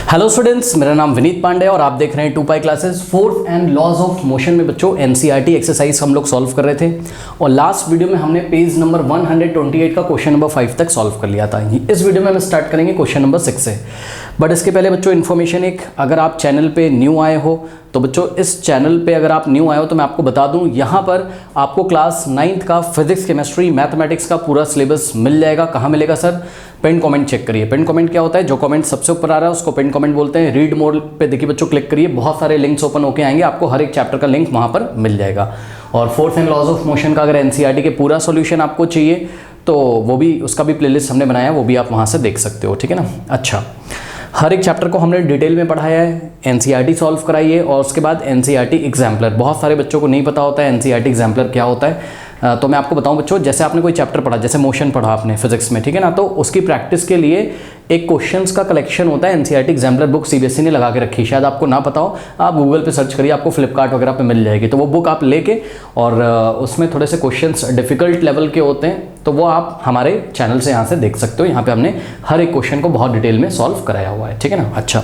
Hello students, मेरा नाम विनीत पांडे और आप देख रहे हैं 2 pi classes. Fourth and laws of motion में बच्चों एनसीईआरटी एक्सरसाइज हम लोग सॉल्व कर रहे थे और लास्ट वीडियो में हमने पेज नंबर 128 का क्वेश्चन नंबर 5 तक सॉल्व कर लिया था। इस वीडियो में हम स्टार्ट करेंगे क्वेश्चन नंबर 6 से। बट इसके पहले बच्चों इन्फॉर्मेशन एक, अगर आप चैनल पे न्यू आए हो तो बच्चों इस चैनल पे अगर आप न्यू आए हो तो मैं आपको बता दूं, यहाँ पर आपको क्लास 9th का फिजिक्स, केमिस्ट्री, मैथमेटिक्स का पूरा सिलेबस मिल जाएगा। कहाँ मिलेगा सर? पिन कमेंट चेक करिए। पिन कमेंट क्या होता है? जो कमेंट सबसे ऊपर आ रहा है उसको पिन कमेंट बोलते हैं। रीड मोड पे देखिए बच्चों, क्लिक करिए, बहुत सारे लिंक्स ओपन होके आएंगे, आपको हर एक चैप्टर का लिंक वहाँ पर मिल जाएगा। और fourth and laws of motion का अगर एनसीईआरटी के पूरा सॉल्यूशन आपको चाहिए तो वो भी, उसका भी प्लेलिस्ट हमने बनाया, वो भी आप वहाँ से देख सकते हो, ठीक है ना। अच्छा, हर एक चैप्टर को हमने डिटेल में पढ़ाया है, एनसीईआरटी सॉल्व कराई है और उसके बाद एनसीईआरटी एग्जाम्पलर। बहुत सारे बच्चों को नहीं पता होता है एनसीईआरटी एग्जाम्पलर क्या होता है, तो मैं आपको बताऊं बच्चों, जैसे आपने कोई चैप्टर पढ़ा, जैसे मोशन पढ़ा आपने फिजिक्स में, ठीक है ना, तो उसकी प्रैक्टिस के लिए एक क्वेश्चंस का कलेक्शन होता है। एनसीईआरटी एग्जाम्पलर बुक सीबीएसई ने लगा के रखी है, शायद आपको ना पता हो, आप गूगल पे सर्च करिए, आपको फ्लिपकार्ट वगैरह पे मिल जाएगी। तो वो बुक आप लेके और उसमें थोड़े से क्वेश्चंस डिफिकल्ट लेवल के होते हैं, तो वो आप हमारे चैनल से यहाँ से देख सकते हो। यहाँ पे हमने हर एक क्वेश्चन को बहुत डिटेल में सॉल्व कराया हुआ है, ठीक है ना। अच्छा,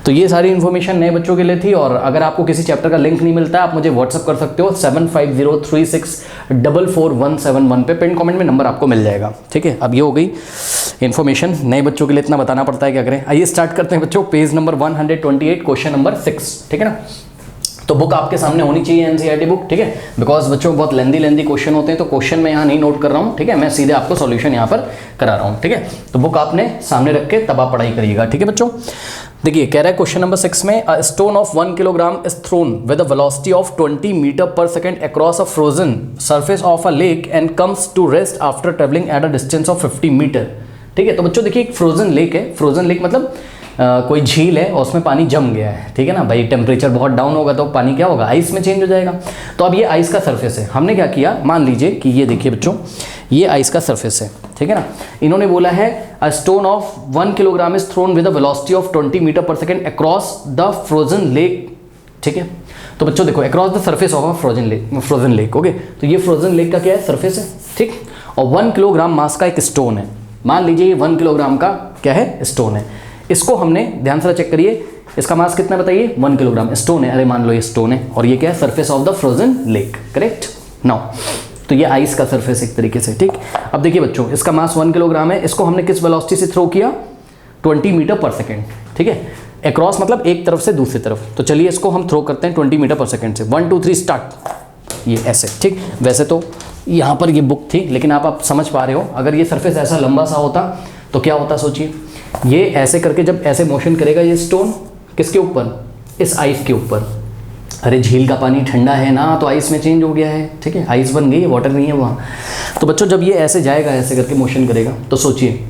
तो ये सारी इन्फॉर्मेशन नए बच्चों के लिए थी। और अगर आपको किसी चैप्टर का लिंक नहीं मिलता है, आप मुझे व्हाट्सअप कर सकते हो 7503644171 पे। पिन कमेंट में नंबर आपको मिल जाएगा, ठीक है। अब ये हो गई इन्फॉर्मेशन, नए बच्चों के लिए इतना बताना पड़ता है, क्या करें। आइए स्टार्ट करते हैं बच्चों, पेज नंबर 128 क्वेश्चन नंबर 6, ठीक है ना। तो बुक आपके सामने होनी चाहिए एनसीईआरटी बुक, ठीक है, बिकॉज बच्चों बहुत लेंदी क्वेश्चन होते हैं, तो क्वेश्चन मैं यहाँ नहीं नोट कर रहा हूँ, ठीक है, मैं सीधे आपको सॉल्यूशन यहाँ पर करा रहा हूँ, ठीक है। तो बुक आपने सामने रख के तब आप पढ़ाई करिएगा, ठीक है बच्चों। देखिए कह रहा है क्वेश्चन नंबर 6 में, a stone of 1 kilogram is thrown with a velocity of 20 metre per second across a frozen surface of a lake and comes to rest after travelling at a distance of 50 metre, ठीक है। तो बच्चों देखिए एक frozen lake है, frozen lake मतलब कोई झील है और उसमें पानी जम गया है, ठीक है ना भाई। टेम्परेचर बहुत डाउन होगा तो पानी क्या होगा, आइस में चेंज हो जाएगा। तो अब ये आइस का सरफेस है, हमने क्या किया, मान लीजिए कि ये देखिए बच्चों, ये आइस का सरफेस है, ठीक है ना। इन्होंने बोला है a stone of 1 kilogram is thrown with a velocity of 20 metre per second across the frozen lake, ठीक है। तो बच्चों देखो, across the surface of a frozen lake, okay. तो ये फ्रोजन लेक का क्या है, सरफेस है, ठीक। और 1 किलोग्राम मास का एक स्टोन है, मान लीजिए ये 1 किलोग्राम का क्या है, स्टोन है। इसको हमने ध्यान से चेक करिए, इसका मास कितना बताइए, 1 किलोग्राम। स्टोन है, अरे मान लो ये स्टोन है और ये क्या है, surface of the frozen lake, correct. Now तो ये आइस का सरफेस एक तरीके से, ठीक। अब देखिए बच्चों, इसका मास 1 किलोग्राम है, इसको हमने किस वेलोसिटी से थ्रो किया, 20 मीटर पर सेकेंड, ठीक है। अक्रॉस मतलब एक तरफ से दूसरी तरफ। तो चलिए इसको हम थ्रो करते हैं 20 मीटर पर सेकेंड से। 1 2 3 स्टार्ट, ये ऐसे, ठीक। वैसे तो यहाँ पर ये बुक थी, लेकिन आप समझ पा रहे हो, अगर ये सरफेस ऐसा लंबा सा होता तो क्या होता, सोचिए। ये ऐसे करके जब ऐसे मोशन करेगा ये स्टोन, किसके ऊपर, इस आइस के ऊपर। अरे झील का पानी ठंडा है ना, तो आइस में चेंज हो गया है, ठीक है, आइस बन गई है, वाटर नहीं है वहाँ। तो बच्चों जब ये ऐसे जाएगा, ऐसे करके मोशन करेगा, तो सोचिए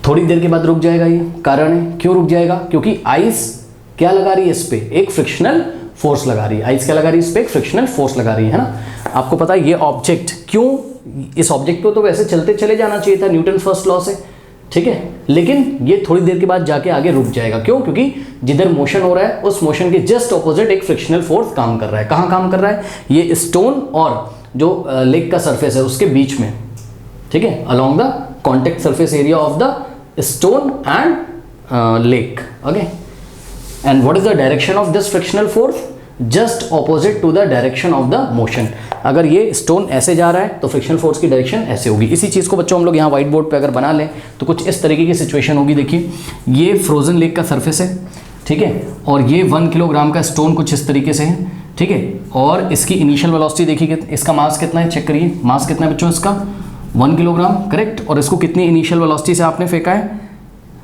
थोड़ी देर के बाद रुक जाएगा। ये कारण है, क्यों रुक जाएगा, क्योंकि आइस क्या लगा रही है इस पर, एक फ्रिक्शनल फोर्स लगा रही है। आइस क्या लगा रही है, इस पर एक फ्रिक्शनल फोर्स लगा रही है ना। आपको पता है ये ऑब्जेक्ट, क्यों, इस ऑब्जेक्ट को तो वैसे चलते चले जाना चाहिए था न्यूटन फर्स्ट लॉ से, ठीक है, लेकिन ये थोड़ी देर के बाद जाके आगे रुक जाएगा। क्यों, क्योंकि जिधर मोशन हो रहा है उस मोशन के जस्ट ऑपोजिट एक फ्रिक्शनल फोर्स काम कर रहा है। कहाँ काम कर रहा है, ये स्टोन और जो लेक का सरफेस है उसके बीच में, ठीक है, along the contact surface area of the stone and lake, okay. And what is the direction of this frictional force, just opposite to the direction of the motion. अगर ये स्टोन ऐसे जा रहा है तो फ्रिक्शनल फोर्स की direction ऐसे होगी। इसी चीज़ को बच्चों हम लोग यहाँ व्हाइट बोर्ड पे अगर बना लें तो कुछ इस तरीके की सिचुएशन होगी। देखिए ये फ्रोजन लेक का सरफेस है, ठीक है, और ये 1 किलोग्राम का स्टोन कुछ इस तरीके से है, ठीक है। और इसकी इनिशियल वेलोसिटी देखिए, इसका मास कितना है, चेक करिए, मास कितना है बच्चों इसका, 1 किलोग्राम, करेक्ट। और इसको कितनी इनिशियल वेलोसिटी से आपने फेंका है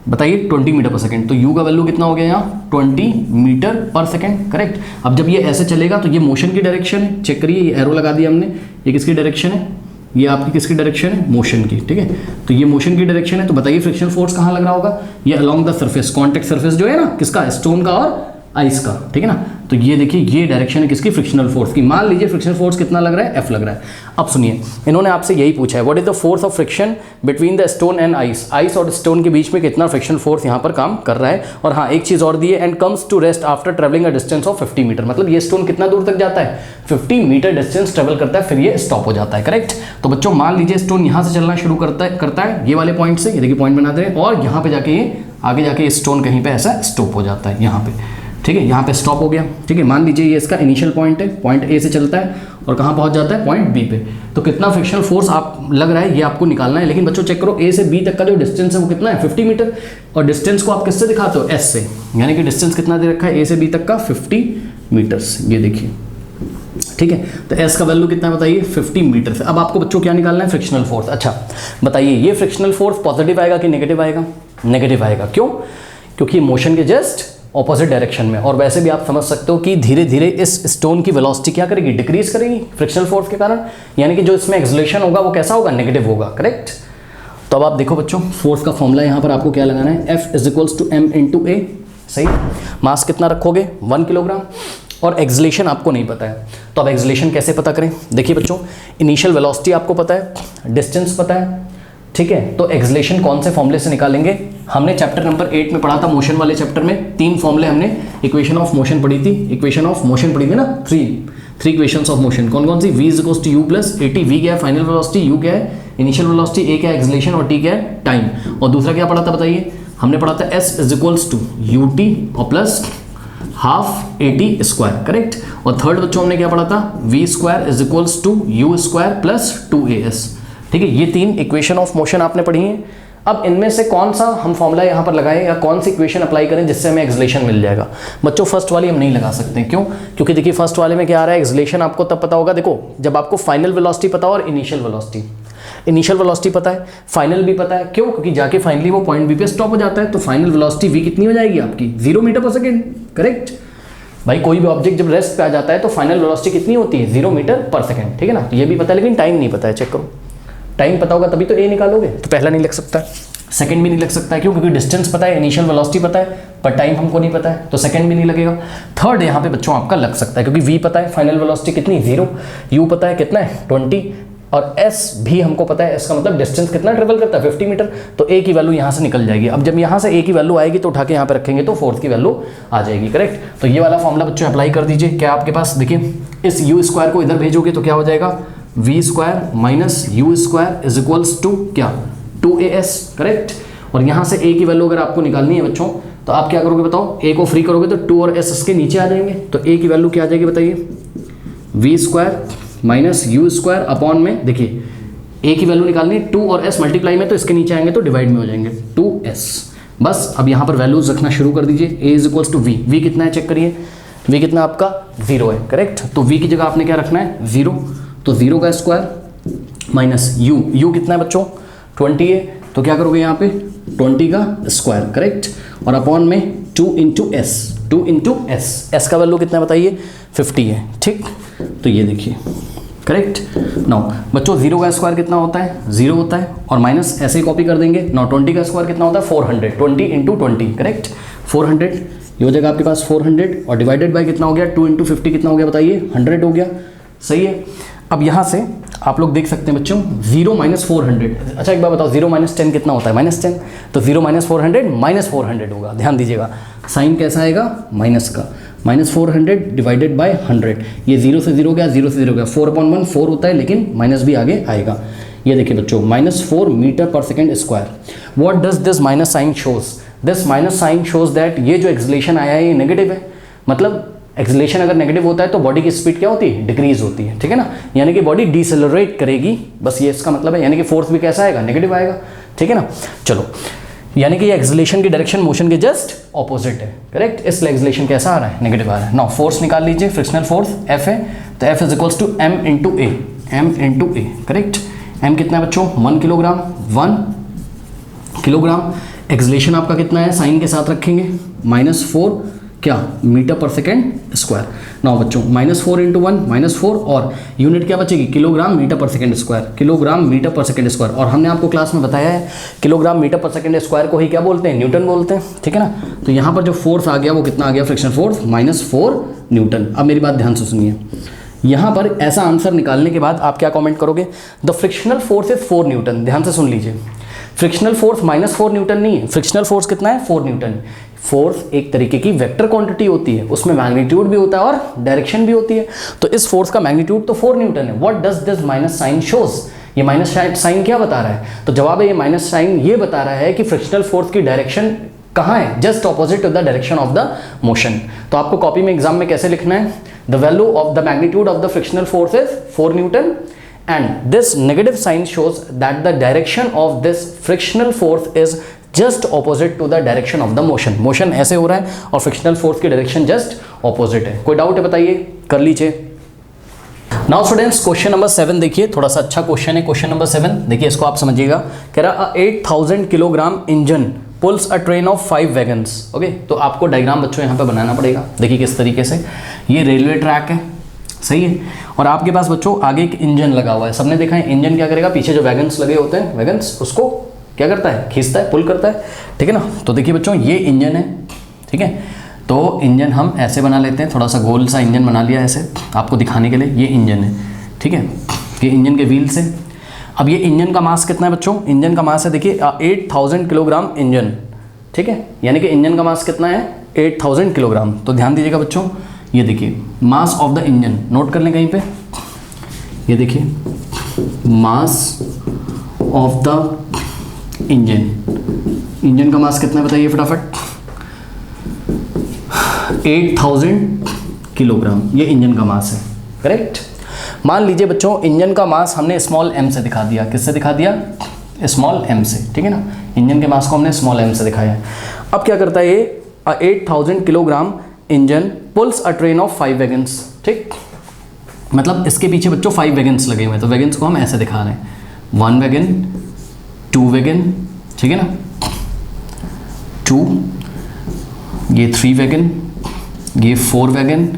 बताइए, 20 मीटर पर सेकंड। तो u का वैल्यू कितना हो गया यहाँ, 20 मीटर पर सेकंड, करेक्ट। अब जब ये ऐसे चलेगा तो ये मोशन की डायरेक्शन है, चेक करिए, ये एरो लगा दिया हमने, ये किसकी डायरेक्शन है, ये आपकी किसकी डायरेक्शन है, मोशन की, ठीक है। तो ये मोशन की डायरेक्शन है, तो बताइए फ्रिक्शनल फोर्स कहाँ लग रहा होगा, ये along the surface, contact surface जो है ना, किसका, स्टोन का और आइस का, ठीक है ना। तो ये देखिए ये डायरेक्शन है किसकी, फ्रिक्शनल फोर्स की। मान लीजिए फ्रिक्शनल फोर्स कितना लग रहा है, F लग रहा है। अब सुनिए, इन्होंने आपसे यही पूछा है, what is the force of friction between the stone and ice, ice और स्टोन के बीच में कितना फ्रिक्शनल फोर्स यहाँ पर काम कर रहा है। और हाँ, एक चीज़ और दी है, and comes to rest after travelling a distance of 50 metre, मतलब ये स्टोन कितना दूर तक जाता है, 50 मीटर डिस्टेंस ट्रेवल करता है, फिर ये स्टॉप हो जाता है, करेक्ट। तो बच्चों मान लीजिए स्टोन यहाँ से चलना शुरू करता है ये वाले पॉइंट से, ये देखिए पॉइंट बना दे रहे हैं, और यहाँ पे जाके ये आगे जाके स्टोन कहीं पे ऐसा स्टॉप हो जाता है यहाँ पे, ठीक है, यहाँ पे स्टॉप हो गया, ठीक है। मान लीजिए ये इसका इनिशियल पॉइंट है, पॉइंट ए से चलता है और कहाँ पहुँच जाता है, पॉइंट बी पे। तो कितना फ्रिक्शनल फोर्स आप लग रहा है ये आपको निकालना है। लेकिन बच्चों चेक करो, ए से बी तक का जो डिस्टेंस है वो कितना है, 50 मीटर। और डिस्टेंस को आप किससे दिखाते हो, एस से, यानी कि डिस्टेंस कितना दे रखा है ए से बी तक का, 50 मीटर्स, ये देखिए, ठीक है। तो एस का वैल्यू कितना है बताइए, 50 मीटर से। अब आपको बच्चों क्या निकालना है, फ्रिक्शनल फोर्स। अच्छा बताइए ये फ्रिक्शनल फोर्स पॉजिटिव आएगा कि नेगेटिव आएगा, नेगेटिव आएगा। क्यों, क्योंकि मोशन के जस्ट ऑपोजिट डायरेक्शन में। और वैसे भी आप समझ सकते हो कि धीरे धीरे इस स्टोन की वेलोसिटी क्या करेगी, डिक्रीज करेगी फ्रिक्शनल फोर्स के कारण, यानी कि जो इसमें एक्सलेशन होगा वो कैसा होगा, नेगेटिव होगा, करेक्ट। तो अब आप देखो बच्चों, फोर्स का फॉर्मूला यहाँ पर आपको क्या लगाना है, F = m × a, सही। मास कितना रखोगे, 1 किलोग्राम, और एक्सलेशन आपको नहीं पता है। तो अब एक्सलेशन कैसे पता करें, देखिए बच्चों, इनिशियल वेलोसिटी आपको पता है, डिस्टेंस पता है, ठीक है। तो एक्सलेशन कौन से फॉर्मूले से निकालेंगे, हमने चैप्टर नंबर 8 में पढ़ा था, मोशन वाले चैप्टर में 3 फॉर्मूले हमने इक्वेशन ऑफ मोशन पढ़ी थी, इक्वेशन ऑफ मोशन पढ़ी थी ना, 3 इक्वेशंस ऑफ मोशन। कौन कौन सी, v = u + at, v क्या है फाइनल वेलोसिटी, u क्या है इनिशियल वेलोसिटी, a क्या है एक्सलेशन, और t क्या है टाइम। और दूसरा क्या पढ़ा था बताइए, हमने पढ़ा था s = ut और प्लस हाफ at², करेक्ट। और थर्ड बच्चों हमने क्या पढ़ा था, v² = u² + 2as, ठीक है। ये 3 इक्वेशन ऑफ मोशन आपने पढ़ी है। अब इनमें से कौन सा हम फॉर्मूला यहाँ पर लगाएं या कौन सी इक्वेशन अप्लाई करें जिससे हमें एक्सलेशन मिल जाएगा। बच्चों फर्स्ट वाली हम नहीं लगा सकते, क्यों, क्योंकि देखिए फर्स्ट वाले में क्या आ रहा है, एक्सलेशन आपको तब पता होगा, देखो जब आपको फाइनल वेलोसिटी पता हो और इनिशियल वेलोसिटी पता है, फाइनल भी पता है। क्यों, क्योंकि जाके फाइनली वो पॉइंट बी पे स्टॉप हो जाता है। तो फाइनल वेलोसिटी v कितनी हो जाएगी आपकी, 0 मीटर/सेकेंड, करेक्ट। भाई कोई भी ऑब्जेक्ट जब रेस्ट पे आ जाता है तो फाइनल वेलोसिटी कितनी होती है, 0 मीटर/सेकेंड, ठीक है ना। तो ये भी पता है, लेकिन टाइम नहीं पता है, चेक करो, टाइम पता होगा तभी तो ए निकालोगे। तो पहला नहीं लग सकता, सेकंड भी नहीं लग सकता, क्यों, क्योंकि डिस्टेंस पता है, इनिशियल वेलोसिटी पता है, पर टाइम हमको नहीं पता है, तो सेकंड भी नहीं लगेगा। थर्ड यहाँ पे बच्चों आपका लग सकता है, क्योंकि v पता है फाइनल वेलोसिटी कितनी, 0, u पता है कितना है 20, और s भी हमको पता है, s का मतलब डिस्टेंस कितना ट्रेवल करता है 50 मीटर। तो a की वैल्यू यहाँ से निकल जाएगी। अब जब यहाँ से a की वैल्यू आएगी तो उठा के यहाँ पे रखेंगे तो फोर्स की वैल्यू आ जाएगी, करेक्ट। तो ये वाला फॉर्मूला बच्चों अप्लाई कर दीजिए। क्या आपके पास, देखिए इस u² को इधर भेजोगे तो क्या हो जाएगा, v² - u² = क्या, 2as, करेक्ट। और यहाँ से a की वैल्यू अगर आपको निकालनी है बच्चों तो आप क्या करोगे बताओ, a को फ्री करोगे तो 2 और s इसके नीचे आ जाएंगे। तो a की वैल्यू क्या आ जाएगी बताइए, v² - u² अपॉन में, देखिए a की वैल्यू निकालनी है 2 और s मल्टीप्लाई में, तो इसके नीचे आएंगे तो डिवाइड में हो जाएंगे 2s। बस अब यहाँ पर वैल्यूज रखना शुरू कर दीजिए। a = v, v कितना है चेक करिए, v कितना आपका 0 है, करेक्ट। तो v की जगह आपने क्या रखना है, 0, तो 0 का स्क्वायर माइनस u कितना है बच्चों 20 है, तो क्या करोगे यहाँ पे 20 का स्क्वायर, करेक्ट, और अपॉन में 2 × s का वैल्यू कितना बताइए 50 है, ठीक। तो ये देखिए, करेक्ट। नाउ बच्चों 0 का स्क्वायर कितना होता है, 0 होता है, और माइनस ऐसे ही कॉपी कर देंगे। नाउ 20 का स्क्वायर कितना होता है 400, 20 × 20, करेक्ट, 400, ये हो जाएगा आपके पास 400, और डिवाइडेड बाय कितना हो गया, 2 × 50 कितना हो गया बताइए 100 हो गया, सही है। अब यहाँ से आप लोग देख सकते हैं बच्चों 0 - 400, अच्छा एक बार बताओ 0 - 10 कितना होता है, -10, तो 0 - 400 -400 होगा, ध्यान दीजिएगा। साइन कैसा आएगा, माइनस का, -400 डिवाइडेड बाय 100, ये 0 से 0 गया, 0 से 0 गया, 4/1 4 होता है, लेकिन माइनस भी आगे आएगा। ये देखिए बच्चों -4 metre per second squared. What does this minus sign shows, this minus sign shows that ये जो एक्सलेशन आया है ये नेगेटिव है। मतलब एक्सलेशन अगर नेगेटिव होता है तो बॉडी की स्पीड क्या होती है, डिक्रीज होती है, ठीक है ना, यानी कि बॉडी डिसेलरेट करेगी, बस ये इसका मतलब है, यानी कि फोर्स भी कैसा आएगा, नेगेटिव आएगा, ठीक है ना। चलो, यानी कि ये एक्सलेशन की डायरेक्शन मोशन के जस्ट ऑपोजिट है, करेक्ट, इसलिए एक्सलेशन कैसा आ रहा है, नेगेटिव आ रहा है। नाउ फोर्स निकाल लीजिए, फ्रिक्शनल फोर्स F है, तो F = m × a, correct. m कितना है बच्चों 1 किलोग्राम, 1 किलोग्राम। एक्सलेशन आपका कितना है, साइन के साथ रखेंगे, -4 क्या मीटर/सेकेंड²। नाउ बच्चों -4 × 1 -4, और यूनिट क्या बचेगी, किलोग्राम मीटर/सेकेंड², किलोग्राम मीटर/सेकेंड²। और हमने आपको क्लास में बताया है किलोग्राम मीटर/सेकेंड² को ही क्या बोलते हैं, न्यूटन बोलते हैं, ठीक है ना। तो यहाँ पर जो फोर्स आ गया वो कितना आ गया, फ्रिक्शनल फोर्स -4 न्यूटन। अब मेरी बात ध्यान से सुनिए, यहाँ पर ऐसा आंसर निकालने के बाद आप क्या कमेंट करोगे, the frictional force is 4 Newton. ध्यान से सुन लीजिए, फ्रिक्शनल फोर्स -4 न्यूटन नहीं है, फ्रिक्शनल फोर्स कितना है 4 न्यूटन। फोर्स एक तरीके की वेक्टर क्वांटिटी होती है, उसमें मैग्नीट्यूड भी होता है और डायरेक्शन भी होती है। तो इस फोर्स का मैग्नीट्यूड तो 4 न्यूटन है। What does this minus sign shows, ये माइनस साइन क्या बता रहा है, तो जवाब है ये माइनस साइन ये बता रहा है कि फ्रिक्शनल फोर्स की डायरेक्शन कहाँ है? Just opposite to the direction of the motion. तो आपको कॉपी में एग्जाम में कैसे लिखना है? The value of the magnitude of the frictional force is 4 newton and this negative sign shows that the direction of this frictional force is just opposite to the direction of the motion. Motion ऐसे हो रहा है और frictional force की direction just opposite है। कोई doubt है बताइए, कर लीजिए। नाउ स्टूडेंट्स क्वेश्चन नंबर 7 देखिए, थोड़ा सा अच्छा क्वेश्चन है। क्वेश्चन नंबर 7 देखिए, इसको आप समझिएगा। कह रहा 8000 kilogram engine pools a train of 5 wagons. Okay, तो आपको डायग्राम बच्चों यहाँ पे बनाना पड़ेगा। देखिए किस तरीके से, ये रेलवे ट्रैक है, सही है, और आपके पास बच्चों आगे एक इंजन लगा हुआ है। सबने देखा है इंजन क्या करेगा, पीछे जो वैगन्स लगे होते हैं, वैगन्स उसको क्या करता है, खींचता है, पुल करता है, ठीक है ना। तो देखिए बच्चों ये इंजन है, ठीक है, तो इंजन हम ऐसे बना लेते हैं, थोड़ा सा गोल सा इंजन बना लिया ऐसे आपको दिखाने के लिए। ये इंजन है, ठीक है, ये इंजन के व्हील्स है। अब ये इंजन का मास कितना है बच्चों? इंजन का मास है देखिए 8000 किलोग्राम इंजन, ठीक है, यानी कि इंजन का मास कितना है? 8000 किलोग्राम। तो ध्यान दीजिएगा बच्चों, ये देखिए मास ऑफ द इंजन, नोट कर लें कहीं पे, ये देखिए मास ऑफ द इंजन का मास कितना है बताइए फटाफट? 8000 किलोग्राम, ये इंजन का मास है, करेक्ट। मान लीजिए बच्चों इंजन का मास हमने स्मॉल m से दिखा दिया। किससे दिखा दिया? स्मॉल m से, ठीक है ना। इंजन के मास को हमने स्मॉल m से दिखाया है। अब क्या करता है ये 8000 kilogram engine pools a train of 5 wagons, ठीक, मतलब इसके पीछे बच्चों 5 वैगन्स लगे हुए हैं। तो वैगन्स को हम ऐसे दिखा रहे हैं, 1 वैगन, 2 वैगन, ठीक है ना, 2, ये 3 वैगन, ये 4 वैगन,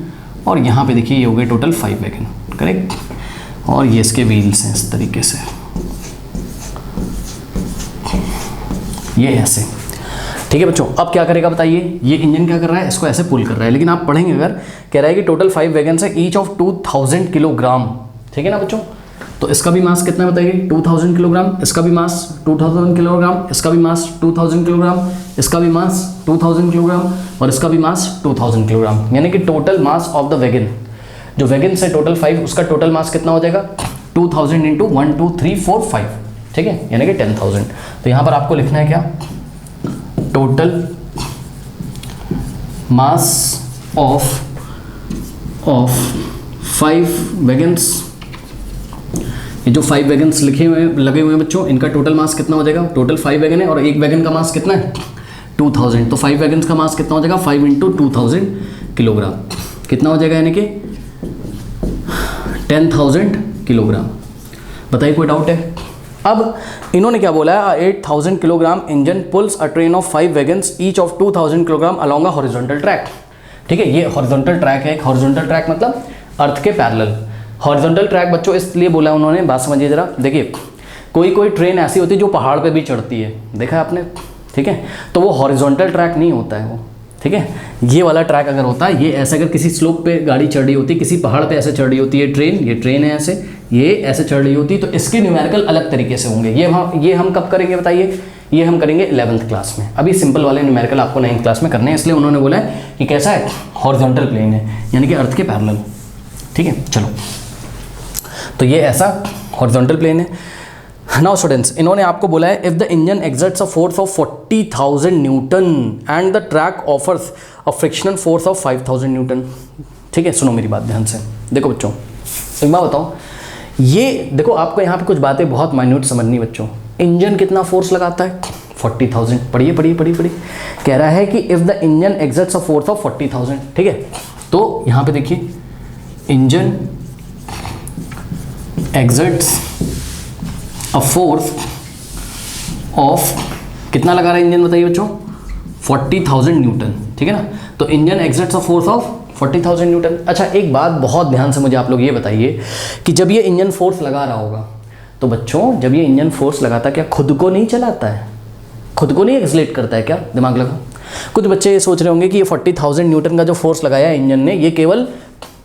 और यहाँ पे देखिए ये हो गए टोटल 5 वैगन, करेक्ट। और ये इसके व्हील्स हैं इस तरीके से, ये ऐसे, ठीक है बच्चों। अब क्या करेगा बताइए? ये इंजन क्या कर रहा है? इसको ऐसे पुल कर रहा है। लेकिन आप पढ़ेंगे अगर, कह रहा है कि टोटल 5 वैगन्स है, ईच ऑफ 2000 किलोग्राम, ठीक है ना बच्चों। तो इसका भी मास कितना बताइए? 2000 किलोग्राम, इसका भी मास 2000 किलोग्राम, इसका भी मास 2000 किलोग्राम, इसका भी मास 2000 किलोग्राम, और इसका भी मास 2000 किलोग्राम। यानी कि total mass of the wagon, जो वैगन से टोटल 5, उसका टोटल मास कितना हो जाएगा? 2000 इंटू 1 2 3 4 5, ठीक है, यानी कि 10,000। तो यहाँ पर आपको लिखना है क्या? Total mass of 5 wagons. ये जो 5 वैगन्स लिखे हुए हैं, लगे हुए हैं बच्चों, इनका टोटल मास कितना हो जाएगा? टोटल 5 वैगन है और एक वैगन का मास कितना है? 2000। तो 5 वैगन्स का मास कितना हो जाएगा? 5 इंटू 2000 किलोग्राम, कितना हो जाएगा? यानी कि 10,000 किलोग्राम। बताइए कोई डाउट है? अब इन्होंने क्या बोला है? 8000 kilogram engine pools a train of 5 wagons each of 2000 kilogram along a horizontal track, ठीक है। ये हॉरिजॉन्टल ट्रैक है। एक हॉरिजॉन्टल ट्रैक मतलब अर्थ के पैरेलल। हॉरिजॉन्टल ट्रैक बच्चों इसलिए बोला उन्होंने, बात समझिए जरा। देखिए कोई ट्रेन ऐसी होती है जो पहाड़ पे भी चढ़ती है, देखा है आपने, ठीक है, तो वो हॉरिजॉन्टल ट्रैक नहीं होता है वो, ठीक है। ये वाला ट्रैक अगर होता है, ये ऐसे अगर किसी स्लोप पे गाड़ी चढ़ रही होती है, किसी पहाड़ पे ऐसे चढ़ रही होती है ट्रेन, ये ट्रेन है ऐसे, ये ऐसे चढ़ रही होती, तो इसके न्यूमेरिकल अलग तरीके से होंगे। ये हम कब करेंगे बताइए? ये हम करेंगे 11th क्लास में। अभी सिंपल वाले न्यूमेरिकल आपको 9th क्लास में करने हैं, इसलिए उन्होंने बोला है कि कैसा है? हॉरिजॉन्टल प्लेन है, यानी कि अर्थ के पैरेलल, ठीक है। चलो, तो ये ऐसा हॉरिजॉन्टल प्लेन है। नाउ स्टूडेंट्स, इन्होंने आपको बोला है if the engine exerts a force of 40,000 Newton and the track offers a frictional force of 5,000 Newton, ठीक है। सुनो मेरी बात ध्यान से, देखो बच्चों एक बात बताओ, ये देखो आपको यहाँ पे कुछ बातें बहुत माइन्यूट समझनी बच्चों। इंजन कितना फोर्स लगाता है? 40,000। पढ़िए पढ़िए पढ़िए पढ़िए, कह रहा है कि if the engine exerts a force of 40,000, ठीक है। तो यहाँ पे देखिए engine exerts a force of, कितना लगा रहा है इंजन बताइए बच्चों? 40,000 न्यूटन, ठीक है ना। तो engine exerts a force of 40,000 Newton. अच्छा एक बात बहुत ध्यान से मुझे आप लोग ये बताइए कि जब ये इंजन फोर्स लगा रहा होगा, तो बच्चों जब ये इंजन फोर्स लगाता है, क्या खुद को नहीं चलाता है? खुद को नहीं एक्सलेट करता है क्या? दिमाग लगाओ। कुछ बच्चे ये सोच रहे होंगे कि ये 40,000 न्यूटन का जो फोर्स लगाया है इंजन ने, ये केवल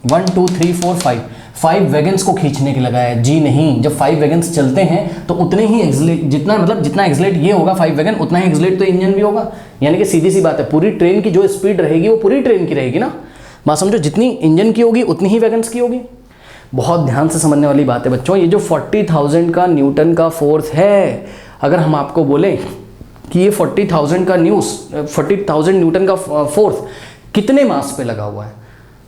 1 2 3 4 5 वैगन्स को खींचने के लगाया है। जी नहीं, जब 5 वैगन्स चलते हैं तो उतने ही एक्सलेट, जितना मतलब जितना एक्सलेट ये होगा 5 वैगन, उतना ही एक्सलेट तो इंजन भी होगा। यानी कि सीधी सी बात है, पूरी ट्रेन की जो स्पीड रहेगी वो पूरी ट्रेन की रहेगी ना। बात समझो, जितनी इंजन की होगी उतनी ही वैगन्स की होगी। बहुत ध्यान से समझने वाली बात है बच्चों। ये जो 40,000 का न्यूटन का फोर्स है, अगर हम आपको बोले कि ये 40,000 का 40,000 न्यूटन का फोर्स कितने मास पे लगा हुआ है,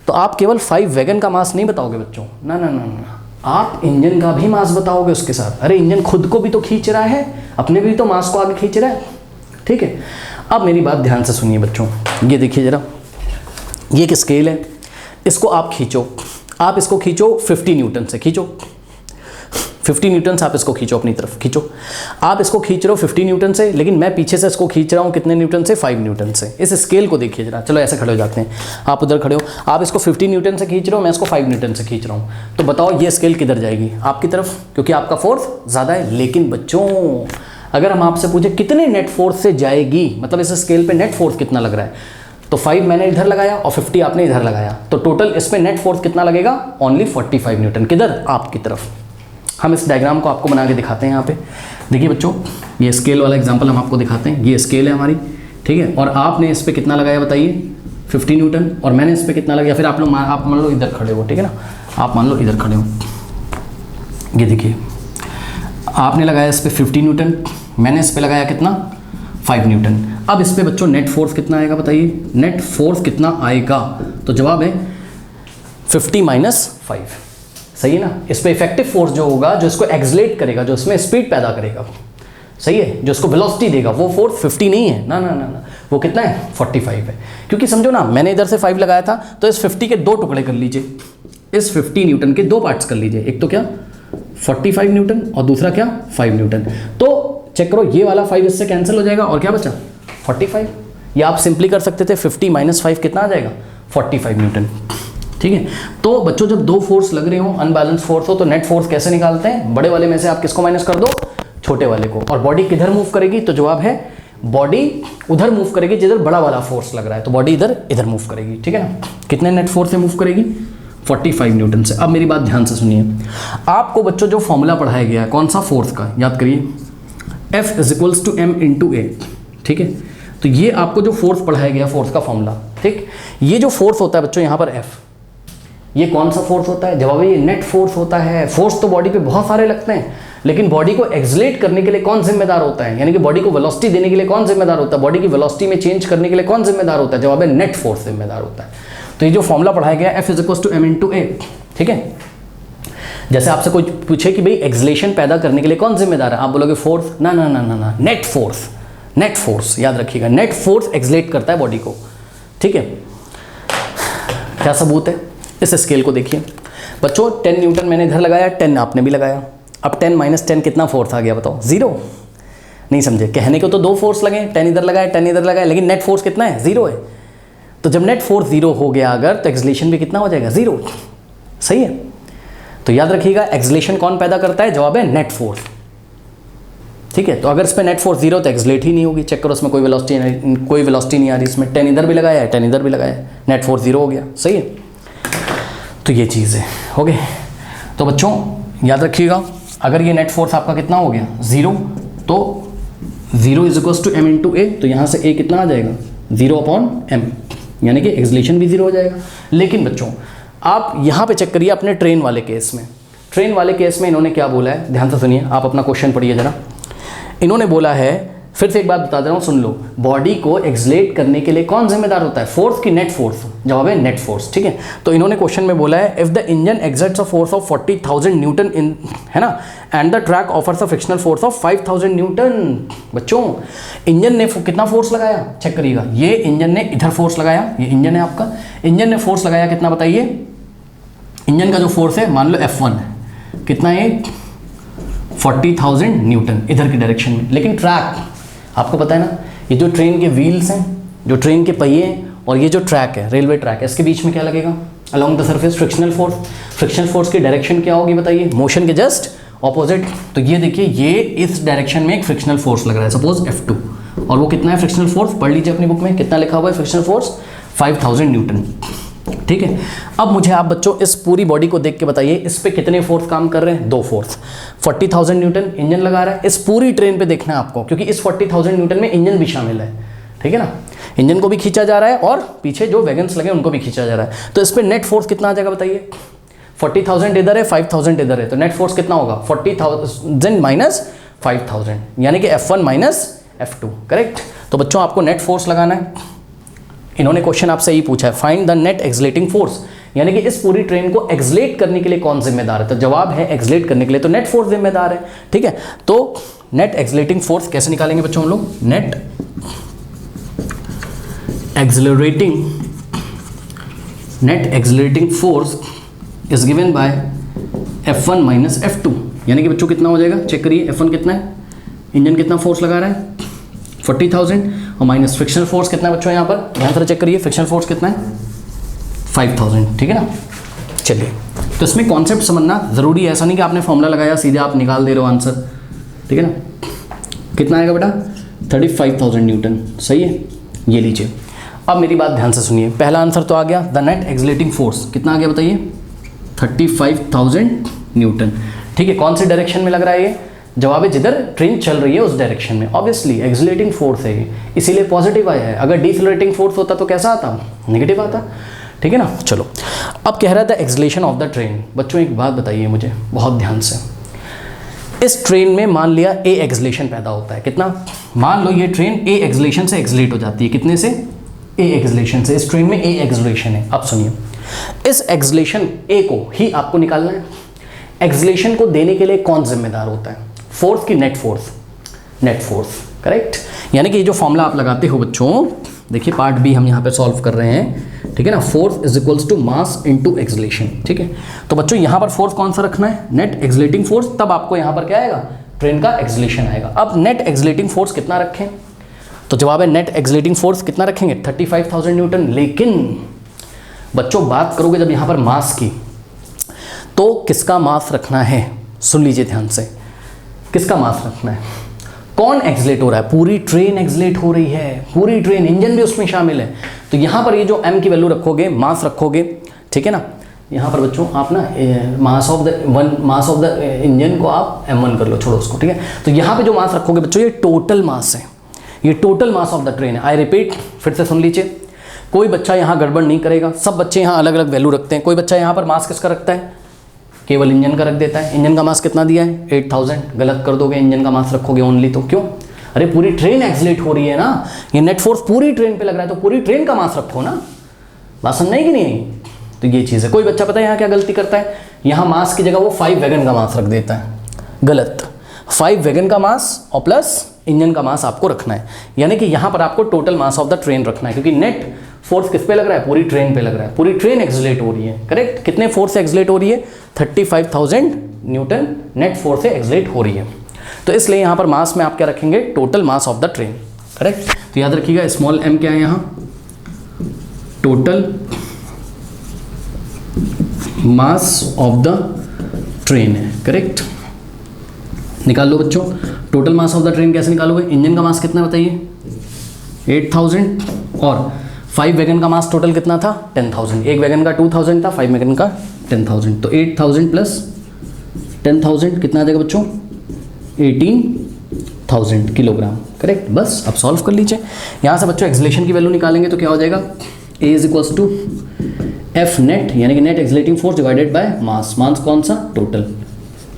तो आप केवल 5 वैगन का मास नहीं बताओगे बच्चों, ना ना ना ना, आप इंजन का भी मास बताओगे उसके साथ। अरे इंजन खुद को भी तो खींच रहा है, अपने भी तो मास को आगे खींच रहा है, ठीक है। अब मेरी बात ध्यान से सुनिए बच्चों, ये देखिए जरा, ये एक स्केल है, इसको आप खींचो, आप इसको खींचो 50 न्यूटन से, खींचो 50 न्यूटन से, आप इसको खींचो अपनी तरफ, खींचो। आप इसको खींच रहे हो 50 न्यूटन से, लेकिन मैं पीछे से इसको खींच रहा हूँ कितने न्यूटन से, 5 न्यूटन से। इस स्केल को देखिए जरा, चलो ऐसे खड़े हो जाते हैं, आप उधर खड़े हो, आप इसको 50 न्यूटन से खींच रहे हो, मैं इसको 5 न्यूटन से खींच रहा हूँ, तो बताओ ये स्केल किधर जाएगी, आपकी तरफ, क्योंकि आपका फोर्स ज़्यादा है। लेकिन बच्चों अगर हम आपसे पूछे कितने नेट फोर्स से जाएगी, मतलब इस स्केल पर नेट फोर्स कितना लग रहा है, तो 5 मैंने इधर लगाया और 50 आपने इधर लगाया, तो टोटल इस पर नेट फोर्स कितना लगेगा, ओनली 45 न्यूटन। किधर, आपकी तरफ। हम इस डायग्राम को आपको बना के दिखाते हैं यहाँ पे, देखिए बच्चों, ये स्केल वाला एग्जांपल हम आपको दिखाते हैं, ये स्केल है हमारी, ठीक है, और आपने इस पे कितना लगाया बताइए, 50 न्यूटन, और मैंने इस पे कितना लगाया, फिर आप मान लो इधर खड़े हो, ठीक है ना, आप मान लो इधर खड़े हो, ये देखिए आपने लगाया इस पे 50 न्यूटन, मैंने इस पे लगाया कितना, 5 न्यूटन। अब इस पे बच्चों नेट फोर्स कितना आएगा बताइए, नेट फोर्स कितना आएगा, तो जवाब है 50 माइनस 5, सही है ना। इस पे इफेक्टिव फोर्स जो होगा, जो इसको एक्सलेट करेगा, जो इसमें स्पीड पैदा करेगा, सही है, जो इसको वेलोसिटी देगा, वो फोर्स 50 नहीं है, ना ना ना ना, वो कितना है, 45 है। क्योंकि समझो ना, मैंने इधर से 5 लगाया था, तो इस 50 के 2 टुकड़े कर लीजिए, इस 50 न्यूटन के 2 पार्ट्स कर लीजिए, एक तो क्या 45 न्यूटन और दूसरा क्या 5 न्यूटन। तो चेक करो, ये वाला 5 इससे कैंसिल हो जाएगा और क्या बचा 45। या आप सिंपली कर सकते थे 50 माइनस 5 कितना आ जाएगा, 45 न्यूटन, ठीक है। तो बच्चों जब 2 फोर्स लग रहे हो, अनबैलेंस फोर्स हो, तो नेट फोर्स कैसे निकालते हैं, बड़े वाले में से आप किसको माइनस कर दो, छोटे वाले को। और बॉडी किधर मूव करेगी, तो जवाब है बॉडी उधर मूव करेगी जिधर बड़ा वाला फोर्स लग रहा है, तो बॉडी इधर मूव करेगी, ठीक है ना। कितने नेट फोर्स से मूव करेगी, 45 न्यूटन से। अब मेरी बात ध्यान से सुनिए, आपको बच्चों जो फॉर्मूला पढ़ाया गया है कौन सा फोर्स का, याद करिए, F is to m into a, ठीक है। तो ये आपको जो फोर्स पढ़ाया गया, फोर्स का फॉर्मूला, ठीक, ये जो फोर्स होता है बच्चों यहाँ पर F, ये कौन सा फोर्स होता है, जवाब है ये नेट फोर्स होता है। फोर्स तो बॉडी पे बहुत सारे लगते हैं, लेकिन बॉडी को एक्सलेट करने के लिए कौन जिम्मेदार होता है, यानी कि बॉडी को वेलोसिटी देने के लिए कौन जिम्मेदार होता है, बॉडी की वेलोसिटी में चेंज करने के लिए कौन जिम्मेदार होता है, जवाब है नेट फोर्स जिम्मेदार होता है। तो ये जो फॉर्मूला पढ़ाया गया F is to m into a, ठीक है। जैसे आपसे कोई पूछे कि भाई एक्सलेशन पैदा करने के लिए कौन जिम्मेदार है, आप बोलोगे फोर्स, ना ना ना ना ना, नेट फोर्स, नेट फोर्स, याद रखिएगा, नेट फोर्स एक्सलेट करता है बॉडी को, ठीक है। क्या सबूत है, इस स्केल को देखिए बच्चों, 10 न्यूटन मैंने इधर लगाया, 10 आपने भी लगाया, अब 10 माइनस 10 कितना फोर्स आ गया बताओ, 0। नहीं समझे, कहने को तो 2 फोर्स लगे, 10 इधर लगाया 10 इधर लगाया, लेकिन नेट फोर्स कितना है, 0 है। तो जब नेट फोर्स 0 हो गया अगर, तो एक्सलेशन भी कितना हो जाएगा, 0, सही है। तो याद रखिएगा, एक्सलेशन कौन पैदा करता है, जवाब है नेट फोर्स, ठीक है। तो अगर इस पर नेट फोर्स 0 तो एक्सलेट ही नहीं होगी, चेक करो, इसमें कोई वेलोसिटी नहीं आ रही, इसमें 10 इधर भी लगाया है 10 इधर भी लगाया है, नेट फोर्स 0 हो गया, सही है। तो ये चीज़ है, हो गए। तो बच्चों याद रखिएगा, अगर ये नेट फोर्स आपका कितना हो गया 0, तो 0 is equal to m into a, तो यहाँ से a कितना आ जाएगा 0 अपॉन m, यानी कि एक्सलेशन भी 0 हो जाएगा। लेकिन बच्चों आप यहाँ पे चेक करिए अपने ट्रेन वाले केस में, ट्रेन वाले केस में इन्होंने क्या बोला है, ध्यान से सुनिए, आप अपना क्वेश्चन पढ़िए जरा। इन्होंने बोला है, फिर से एक बात बता दे रहा हूँ, सुन लो, बॉडी को एक्सलेट करने के लिए कौन जिम्मेदार होता है, फोर्स की नेट फोर्स, जवाब है नेट फोर्स, ठीक है। तो इन्होंने क्वेश्चन में बोला है, if the engine exerts a force of 40,000 newton in, है ना, and the track offers a frictional force of 5,000 newton. बच्चों इंजन ने कितना फोर्स लगाया, चेक करिएगा, ये इंजन ने इधर फोर्स लगाया, ये इंजन है आपका, इंजन ने फोर्स लगाया कितना बताइए, इंजन का जो फोर्स है मान लो F1 है, कितना है 40,000 न्यूटन इधर की डायरेक्शन में। लेकिन ट्रैक आपको पता है ना, ये जो ट्रेन के व्हील्स हैं, जो ट्रेन के पहिए हैं, और ये जो ट्रैक है, रेलवे ट्रैक है, इसके बीच में क्या लगेगा, along the surface frictional force. Frictional force की डायरेक्शन क्या होगी बताइए, मोशन के जस्ट ऑपोजिट। तो ये देखिए, ये इस डायरेक्शन में एक फ्रिक्शनल फोर्स लग रहा है, सपोज F2, और वो कितना है फ्रिक्शनल फोर्स, पढ़ लीजिए अपनी बुक में कितना लिखा हुआ है फ्रिक्शनल फोर्स, 5,000 न्यूटन, ठीक है। अब मुझे आप बच्चों इस पूरी बॉडी को देख के बताइए, इस पे कितने फोर्स काम कर रहे हैं, 2 फोर्स, 40,000 न्यूटन इंजन लगा रहा है, इस पूरी ट्रेन पे देखना है आपको, क्योंकि इस 40,000 न्यूटन में इंजन भी शामिल है, ठीक है ना, इंजन को भी खींचा जा रहा है और पीछे जो वैगन्स लगे उनको भी खींचा जा रहा है। तो इस पे नेट फोर्स कितना आ जाएगा बताइए, 40,000 इधर है 5,000 इधर है, तो नेट फोर्स कितना होगा 40,000 माइनस 5,000, यानी कि F1 माइनस F2, करेक्ट। तो बच्चों आपको नेट फोर्स लगाना है। इन्होंने क्वेश्चन आपसे यही पूछा है, find the net accelerating force, यानी कि इस पूरी ट्रेन को एक्सलेट करने के लिए कौन जिम्मेदार है। तो जवाब है एक्सलेट करने के लिए तो नेट फोर्स जिम्मेदार है, ठीक है। तो नेट एक्सलेटिंग फोर्स कैसे निकालेंगे बच्चों हम लोग, net accelerating force is given by F1 minus F2, यानी कि बच्चों कितना हो जाएगा, चेक करिए F1 कितना है, इंजन कितना फोर्स लगा रहा है 40,000, और माइनस फ्रिक्शनल फोर्स कितना है बच्चों यहाँ पर, यहाँ पर चेक करिए फ्रिक्शनल फोर्स कितना है 5,000, ठीक है ना। चलिए, तो इसमें कॉन्सेप्ट समझना ज़रूरी है, ऐसा नहीं कि आपने फॉर्मूला लगाया सीधे आप निकाल दे रहे हो आंसर, ठीक है ना। कितना आएगा बेटा 35,000 न्यूटन, सही है। ये लीजिए, अब मेरी बात ध्यान से सुनिए, पहला आंसर तो आ गया, द नेट एक्सलेटिंग फोर्स कितना आ गया बताइए 35,000 न्यूटन, ठीक है। कौन से डायरेक्शन में लग रहा है ये, जवाब है जिधर ट्रेन चल रही है उस डायरेक्शन में, ऑब्वियसली एक्सलेटिंग फोर्स है ये, इसीलिए पॉजिटिव आया है। अगर डिसलेटिंग फोर्स होता तो कैसा आता, नेगेटिव आता, ठीक है ना। चलो, अब कह रहा था एक्सलेशन ऑफ द ट्रेन। बच्चों एक बात बताइए मुझे बहुत ध्यान से, इस ट्रेन में मान लिया ए एक्सलेशन पैदा होता है, कितना, मान लो ये ट्रेन ए एक्सलेशन से एक्सलेट हो जाती है, कितने से, ए एक्सलेशन से, इस ट्रेन में ए एक्सलेशन है। अब सुनिए, इस एक्सलेशन ए को ही आपको निकालना है। एक्सलेशन को देने के लिए कौन जिम्मेदार होता है, फोर्स की net force, net force, correct. यानी कि ये जो फॉर्मूला आप लगाते हो बच्चों, देखिए पार्ट बी हम यहाँ पे सॉल्व कर रहे हैं, ठीक है ना। Force is equals to mass into acceleration, ठीक है। तो बच्चों यहाँ पर फोर्स कौन सा रखना है, नेट एक्सलेटिंग फोर्स, तब आपको यहाँ पर क्या आएगा, ट्रेन का एक्सलेशन आएगा। अब नेट एक्सलेटिंग फोर्स कितना रखें, तो जवाब है नेट एक्सलेटिंग फोर्स कितना रखेंगे 35,000 न्यूटन। लेकिन बच्चों बात करोगे जब यहाँ पर मास की, तो किसका मास रखना है, सुन लीजिए ध्यान से, किसका मास रखना है, कौन एक्सलेट हो रहा है, पूरी ट्रेन एक्सलेट हो रही है, पूरी ट्रेन, इंजन भी उसमें शामिल है। तो यहाँ पर ये जो m की वैल्यू रखोगे, मास रखोगे, ठीक है ना। यहाँ पर बच्चों आप ना मास ऑफ द इंजन को आप m1 कर लो, छोड़ो उसको, ठीक है। तो यहाँ पे जो मास रखोगे बच्चों, ये टोटल मास है, ये total mass of the train है। आई रिपीट, फिर से सुन लीजिए, कोई बच्चा यहाँ गड़बड़ नहीं करेगा, सब बच्चे यहाँ अलग अलग वैल्यू रखते हैं। कोई बच्चा यहाँ पर मास किसका रखता है, केवल इंजन का रख देता है। इंजन का मास कितना दिया है 8,000, गलत कर दोगे, इंजन का मास रखोगे ओनली, तो क्यों, अरे पूरी ट्रेन एक्सलेट हो रही है ना, ये नेट फोर्स पूरी ट्रेन पे लग रहा है, तो पूरी ट्रेन का मास रखो ना, बात समझ नहीं कि नहीं। तो ये चीज़ है। कोई बच्चा पता है यहाँ क्या गलती करता है, यहाँ मास की जगह वो 5 वैगन का मास रख देता है, गलत। 5 वैगन का मास और प्लस इंजन का मास आपको रखना है, यानी कि यहाँ पर आपको total mass of the train रखना है, क्योंकि नेट फोर्स किस पे लग रहा है, पूरी ट्रेन पे लग रहा है, पूरी ट्रेन एक्सलेट हो रही है, करेक्ट। कितने फोर्स से एक्सलेट हो रही है 35,000 न्यूटन नेट फोर्स से एक्सलेट हो रही है। तो इसलिए यहाँ पर मास में आप क्या रखेंगे, total mass of the train, correct. तो याद रखिएगा स्मॉल m क्या है यहाँ, total mass of the train है, करेक्ट। निकाल लो बच्चों, total mass of the train कैसे निकालोगे, इंजन का मास कितना है बताइए 8,000, और 5 वैगन का मास टोटल कितना था 10,000, एक वैगन का 2,000 था, 5 वैगन का 10,000, तो 8,000 प्लस 10,000 कितना आ जाएगा बच्चों 18,000 किलोग्राम, करेक्ट। बस अब सॉल्व कर लीजिए। यहाँ से बच्चों एक्सलेशन की वैल्यू निकालेंगे तो क्या हो जाएगा, A is equals to F net, यानी कि net accelerating force divided by mass, mass कौन सा टोटल,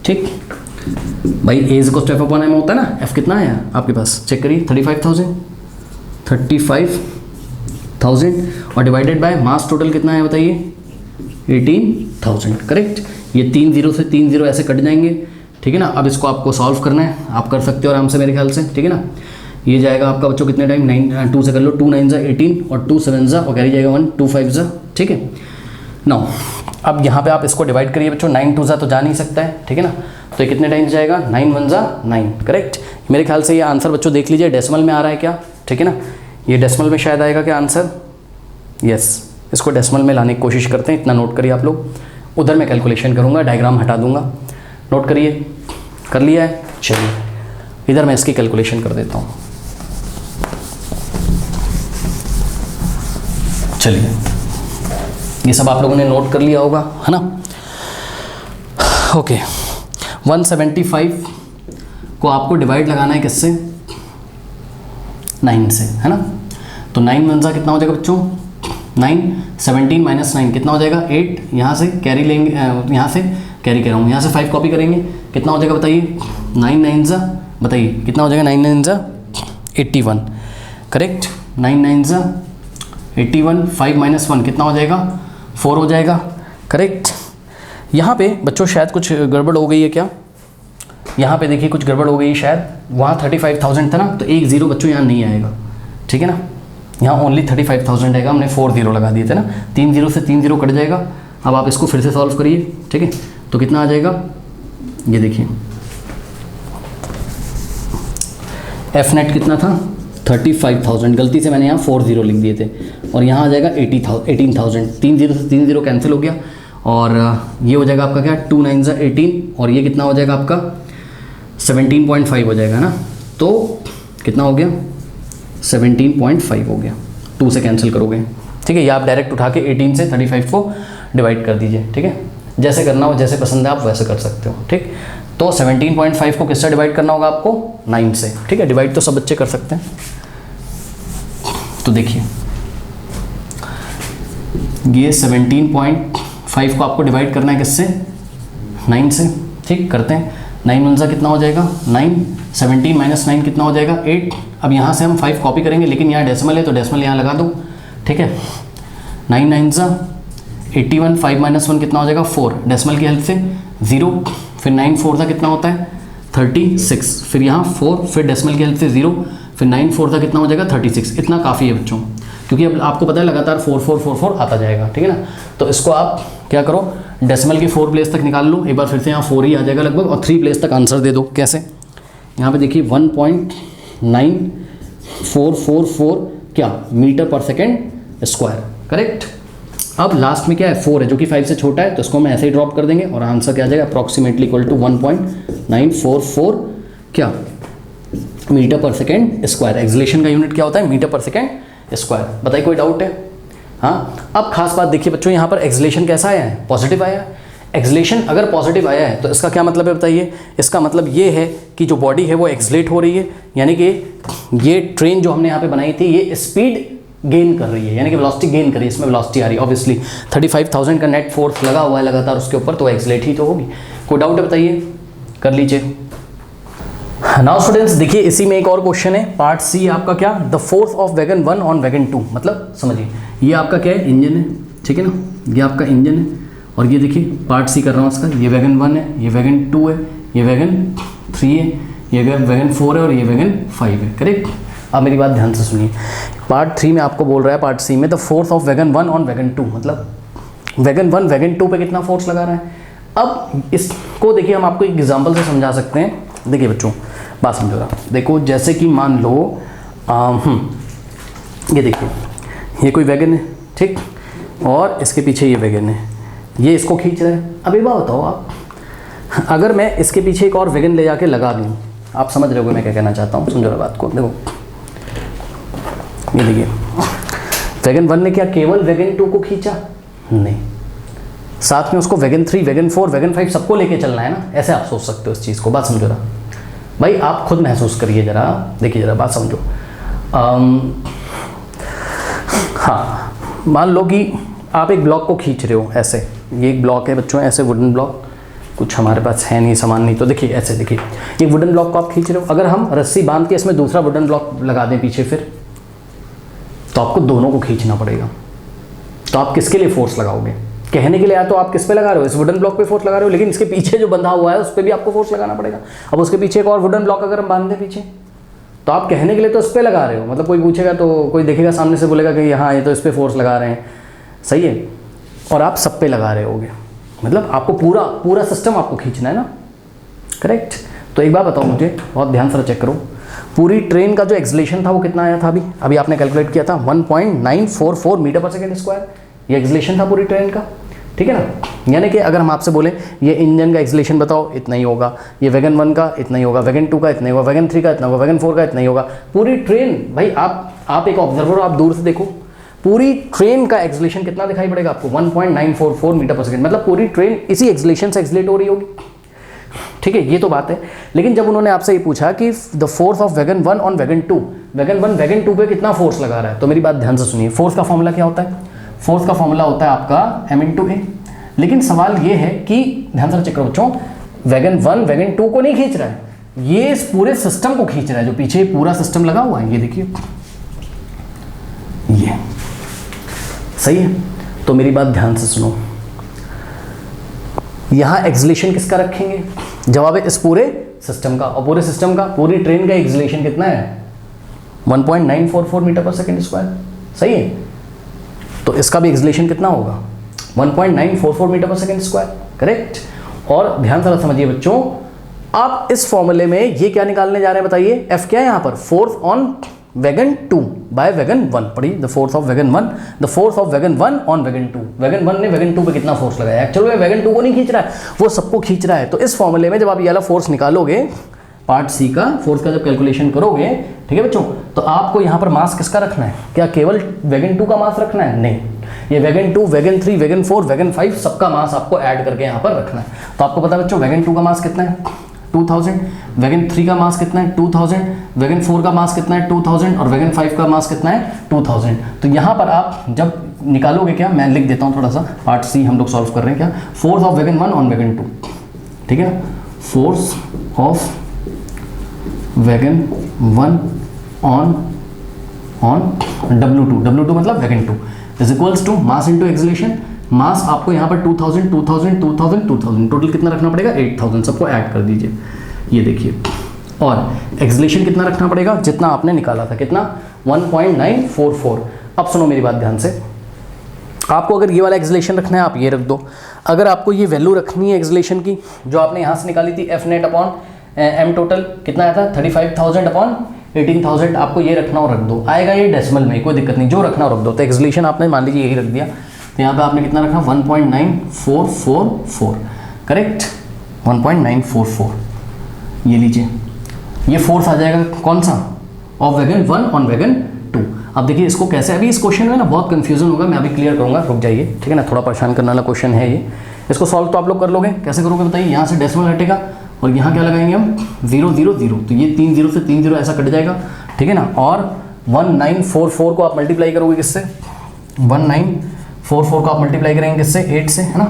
ठीक भाई। A is equals to F upon M होता है ना, F कितना है आपके पास, चेक करिए 35,000 और डिवाइडेड बाय मास टोटल कितना है बताइए 18,000, करेक्ट। ये 3 0 से 3 0 ऐसे कट जाएंगे, ठीक है ना। अब इसको आपको सॉल्व करना है, आप कर सकते हो आराम से मेरे ख्याल से, ठीक है ना। ये जाएगा आपका बच्चों कितने टाइम 2 से कर लो, 2 9 18 और 2 7 और कैरी जाएगा 1 2 5, ठीक है। नाउ अब यहाँ पे आप इसको डिवाइड करिए बच्चों, 9 2 तो जा नहीं सकता है, ठीक है ना। तो ये कितने टाइम्स जाएगा 9 1 9, करेक्ट। मेरे ख्याल से ये आंसर बच्चों देख लीजिए डेसिमल में आ रहा है क्या, ठीक है ना। ये डेसिमल में शायद आएगा क्या आंसर, यस। इसको डेसिमल में लाने की कोशिश करते हैं, इतना नोट करिए आप लोग। उधर मैं कैलकुलेशन करूँगा, डायग्राम हटा दूंगा, नोट करिए। कर लिया है, चलिए इधर मैं इसकी कैलकुलेशन कर देता हूँ। चलिए ये सब आप लोगों ने नोट कर लिया होगा, है ना। ओके, 175 को आपको डिवाइड लगाना है किससे, 9 से, है ना। तो 9 1 कितना हो जाएगा बच्चों 9, 17 माइनस 9 कितना हो जाएगा 8, यहाँ से कैरी लेंगे, यहाँ से कैरी कर रहा हूँ, यहाँ से 5 कॉपी करेंगे, कितना हो जाएगा बताइए 9 9 बताइए कितना हो जाएगा 9 9 81, करेक्ट। 9 9 ज़ा 81, 5 - 1 कितना हो जाएगा, 4 हो जाएगा, करेक्ट। यहाँ पे बच्चों शायद कुछ गड़बड़ हो गई है क्या, यहाँ पे देखिए कुछ गड़बड़ हो गई है शायद, वहाँ 35,000 था ना, तो एक ज़ीरो बच्चों यहाँ नहीं आएगा, ठीक है ना, यहाँ ओनली 35,000 आएगा, हमने 4 ज़ीरो लगा दिए थे ना, 3 ज़ीरो से 3 ज़ीरो कट जाएगा। अब आप इसको फिर से सॉल्व करिए, ठीक है, तो कितना आ जाएगा, ये देखिए एफ नेट कितना था 35,000, गलती से मैंने यहाँ 4 ज़ीरो लिख दिए थे, और यहाँ आ जाएगा 18,000, 3 ज़ीरो से 3 ज़ीरो कैंसिल हो गया, और ये हो जाएगा आपका क्या 2 9 ज़ा 18, और ये कितना हो जाएगा आपका 17.5 हो जाएगा ना, तो कितना हो गया 17.5 हो गया, 2 से कैंसिल करोगे, ठीक है। ये आप डायरेक्ट उठा के 18 से 35 को डिवाइड कर दीजिए, ठीक है, जैसे करना हो, जैसे पसंद है आप वैसे कर सकते हो, ठीक। तो 17.5 को किससे डिवाइड करना होगा आपको, 9 से, ठीक है, डिवाइड तो सब बच्चे कर सकते हैं। तो देखिए ये 17.5 को आपको डिवाइड करना है किससे, 9 से, ठीक, करते हैं। 9 1 ज़ा कितना हो जाएगा 9, 17 - 9 कितना हो जाएगा 8। अब यहाँ से हम 5 कॉपी करेंगे, लेकिन यहाँ डेसिमल है तो डेसिमल यहाँ लगा दो, ठीक है। 9 9 ज़ा 81, 5 - 1 कितना हो जाएगा 4, डेसिमल की हेल्प से 0, फिर 9 4 ज़ा कितना होता है 36, फिर यहाँ 4, फिर डेसिमल की हेल्प से 0, फिर 9 4 ज़ा कितना हो जाएगा 36। इतना काफ़ी है बच्चों, क्योंकि अब आपको पता है लगातार 4 4 4 4 आता जाएगा, ठीक है ना। तो इसको आप क्या करो, डेसिमल की 4 प्लेस तक निकाल लो, एक बार फिर से यहाँ 4 ही आ जाएगा लगभग, और 3 प्लेस तक आंसर दे दो। कैसे, यहाँ पे देखिए 1.9444 क्या मीटर पर सेकेंड स्क्वायर, करेक्ट। अब लास्ट में क्या है 4 है, जो कि 5 से छोटा है, तो इसको हम ऐसे ही ड्रॉप कर देंगे, और आंसर क्या आ जाएगा अप्रॉक्सीमेटली इक्वल टू 1.944 क्या मीटर पर सेकेंड स्क्वायर। एक्सीलरेशन का यूनिट क्या होता है, मीटर पर सेकेंड स्क्वायर। बताइए कोई डाउट है। हाँ, अब खास बात देखिए बच्चों, यहाँ पर एक्सीलरेशन कैसा आया है, पॉजिटिव आया है। एक्सीलरेशन अगर पॉजिटिव आया है तो इसका क्या मतलब है बताइए, इसका मतलब ये है कि जो बॉडी है वो एक्सीलरेट हो रही है, यानी कि ये ट्रेन जो हमने यहाँ पे बनाई थी ये स्पीड गेन कर रही है, यानी कि वेलोसिटी गेन कर रही है, इसमें वेलोसिटी आ रही है। ऑब्वियसली 35,000 का नेट फोर्स लगा हुआ है लगातार उसके ऊपर, तो एक्सीलरेट ही तो होगी। कोई डाउट है बताइए, कर लीजिए। नाउ स्टूडेंट्स देखिए, इसी में एक और क्वेश्चन है, पार्ट सी आपका क्या, the force of wagon 1 on wagon 2। मतलब समझिए, ये आपका क्या है, इंजन है, ठीक है ना, ये आपका इंजन है, और ये देखिए पार्ट सी कर रहा हूँ इसका, ये वैगन 1 है, ये वैगन 2 है, ये वैगन 3 है, ये वैगन 4 है, और ये वैगन 5 है, करेक्ट। अब मेरी बात ध्यान से सुनिए, पार्ट 3 में आपको बोल रहा है, पार्ट सी में the force of wagon 1 on wagon 2, मतलब वैगन 1 वैगन 2 पे कितना फोर्स लगा रहा है। अब इसको देखिए, हम आपको एक एग्जाम्पल से समझा सकते हैं। देखिए बच्चों, बात समझो रहा, देखो जैसे कि मान लो ये देखिए, ये कोई वैगन है, ठीक, और इसके पीछे ये वैगन है, ये इसको खींच रहा है। अब एक बात बताओ आप, अगर मैं इसके पीछे एक और वैगन ले जाके लगा दूँ, आप समझ रहे हो मैं क्या कहना चाहता हूँ, समझो ना बात को। देखो ये देखिए, वैगन 1 ने क्या केवल वैगन 2 को खींचा, नहीं, साथ में उसको वैगन 3 वैगन 4 वैगन 5 सबको लेके चलना है ना, ऐसे आप सोच सकते हो इस चीज़ को। बात समझो ना भाई, आप खुद महसूस करिए जरा, देखिए जरा बात समझो। हाँ, मान लो कि आप एक ब्लॉक को खींच रहे हो ऐसे, ये एक ब्लॉक है बच्चों, ऐसे वुडन ब्लॉक, कुछ हमारे पास है नहीं सामान नहीं, तो देखिए ऐसे, देखिए ये वुडन ब्लॉक को आप खींच रहे हो, अगर हम रस्सी बांध के इसमें दूसरा वुडन ब्लॉक लगा दें पीछे, फिर तो आपको दोनों को खींचना पड़ेगा। तो आप किसके लिए फोर्स लगाओगे, कहने के लिए या तो आप किस पे लगा रहे हो, इस वुडन ब्लॉक पे फोर्स लगा रहे हो, लेकिन इसके पीछे जो बंधा हुआ है उस पर भी आपको फोर्स लगाना पड़ेगा। अब उसके पीछे एक और वुडन ब्लॉक अगर हम बांध दें पीछे, तो आप कहने के लिए तो इस पर लगा रहे हो, मतलब कोई पूछेगा तो कोई देखेगा सामने से बोलेगा कि हाँ ये तो इस पर फोर्स लगा रहे हैं, सही है, और आप सब पे लगा रहे होगे, मतलब आपको पूरा सिस्टम आपको खींचना है ना, करेक्ट। तो एक बार बताओ मुझे, बहुत ध्यान से चेक करो, पूरी ट्रेन का जो एक्सीलरेशन था वो कितना आया था, अभी आपने कैलकुलेट किया था 1.944 मीटर पर सेकेंड स्क्वायर, ये एक्सीलरेशन था पूरी ट्रेन का, ठीक है ना। यानी कि अगर हम आपसे बोलें ये इंजन का एक्सीलरेशन बताओ, इतना ही होगा, ये वैगन 1 का इतना ही होगा, वैगन 2 का इतना ही होगा, वैगन 3 का इतना होगा, वैगन 4 का इतना ही होगा, पूरी ट्रेन भाई, आप एक ऑब्जर्वर हो, आप दूर से देखो, पूरी ट्रेन का एक्सीलरेशन कितना दिखाई पड़ेगा आपको, 1.944 मीटर पर सेकेंड, मतलब पूरी ट्रेन इसी एक्सीलरेशन से एक्सीलरेट हो रही होगी, ठीक है, ये तो बात है। लेकिन जब उन्होंने आपसे ये पूछा कि the force of wagon 1 on wagon 2, wagon 1 wagon 2 पे कितना फोर्स लगा रहा है, तो मेरी बात ध्यान से सुनिए, फोर्स का फॉर्मूला क्या होता है, फोर्स का फॉर्मूला होता है आपका m/a। लेकिन सवाल ये है कि ध्यान से चेक करो बच्चों, वैगन 1 वैगन 2 को नहीं खींच रहा है, ये इस पूरे सिस्टम को खींच रहा है, जो पीछे पूरा सिस्टम लगा हुआ है, ये देखिए, ये सही है। तो मेरी बात ध्यान से सुनो, यहां एक्सेलरेशन किसका रखेंगे? जवाब है इस पूरे सिस्टम का, और पूरे सिस्टम का, पूरी ट्रेन का एक्सेलरेशन कितना है? 1.944 मीटर पर सेकेंड स्क्वायर, सही है। तो इसका भी एक्सेलरेशन कितना होगा? 1.944 मीटर पर सेकेंड स्क्वायर, करेक्ट। और ध्यान से समझिए बच्चों, आप इस फॉर्मूले में ये क्या निकालने जा रहे हैं बताइए? एफ क्या है यहाँ पर? Force on wagon 2 by wagon 1। पढ़िए, the force of wagon 1, the force of wagon 1 on wagon 2। Wagon 1 ने वैगन 2 पे कितना फोर्स लगाया? एक्चुअली में वैगन 2 को नहीं खींच रहा है, वो सबको खींच रहा है। तो इस फॉर्मूले में जब आप ये वाला फोर्स निकालोगे, पार्ट सी का फोर्स का जब कैलकुलेशन करोगे, ठीक है बच्चों, तो आपको यहाँ पर मास किसका रखना है? क्या केवल वैगन 2 का मास रखना है? नहीं, ये वैगन 2, वैगन 3, वैगन 4, वैगन 5 सबका मास आपको ऐड करके यहाँ पर रखना है। तो आपको पता है बच्चों, वैगन 2 का मास कितना है? 2000, वैगन 3 का मास कितना है? 2000, वैगन 4 का मास कितना है? 2000, और वैगन 5 का मास कितना है? 2000। तो यहाँ पर आप जब निकालोगे, क्या मैं लिख देता हूँ थोड़ा सा, पार्ट सी हम लोग सॉल्व कर रहे हैं, क्या? Force of wagon 1 on wagon 2, ठीक है ना, force of wagon 1 on W2, W2 मतलब wagon 2 is equals to mass into acceleration. Mass आपको यहाँ पर 2000, 2000, 2000, 2000, टोटल कितना रखना पड़ेगा? 8000, सबको ऐड कर दीजिए, ये देखिए। और एक्सेलरेशन कितना रखना पड़ेगा? जितना आपने निकाला था, कितना? 1.944। अब सुनो मेरी बात ध्यान से, आपको अगर ये वाला एक्सेलरेशन रखना है, आप ये रख दो। अगर आपको ये वैल्यू रखनी है एक्सेलरेशन की, जो आपने यहाँ से निकाली थी, F net upon M total कितना आया था? 35,000 अपॉन 18,000, आपको ये रखना हो रख दो। आएगा ये डेसिमल में, कोई दिक्कत नहीं, जो रखना हो रख दो। तो एक्सेलरेशन आपने मान लीजिए यही रख दिया, तो यहाँ पे आपने कितना रखा? 1.9444, करेक्ट, 1.944। ये लीजिए, ये फोर्स आ जाएगा कौन सा? Of wagon 1 on wagon 2। अब देखिए इसको कैसे, अभी इस क्वेश्चन में ना बहुत कंफ्यूजन होगा, मैं अभी क्लियर करूँगा, रुक जाइए, ठीक है ना, थोड़ा परेशान करने वाला क्वेश्चन है ये। इसको सॉल्व तो आप लोग कर लोगे, कैसे करोगे बताइए? यहाँ से डेसिमल हटेगा और यहाँ क्या लगाएंगे हम? 0 0 0, तो ये 3 0 से 3 0 ऐसा कट जाएगा, ठीक है ना। और 1944 को आप मल्टीप्लाई करोगे किससे? 1944 को आप मल्टीप्लाई करेंगे किससे? 8 से, है ना।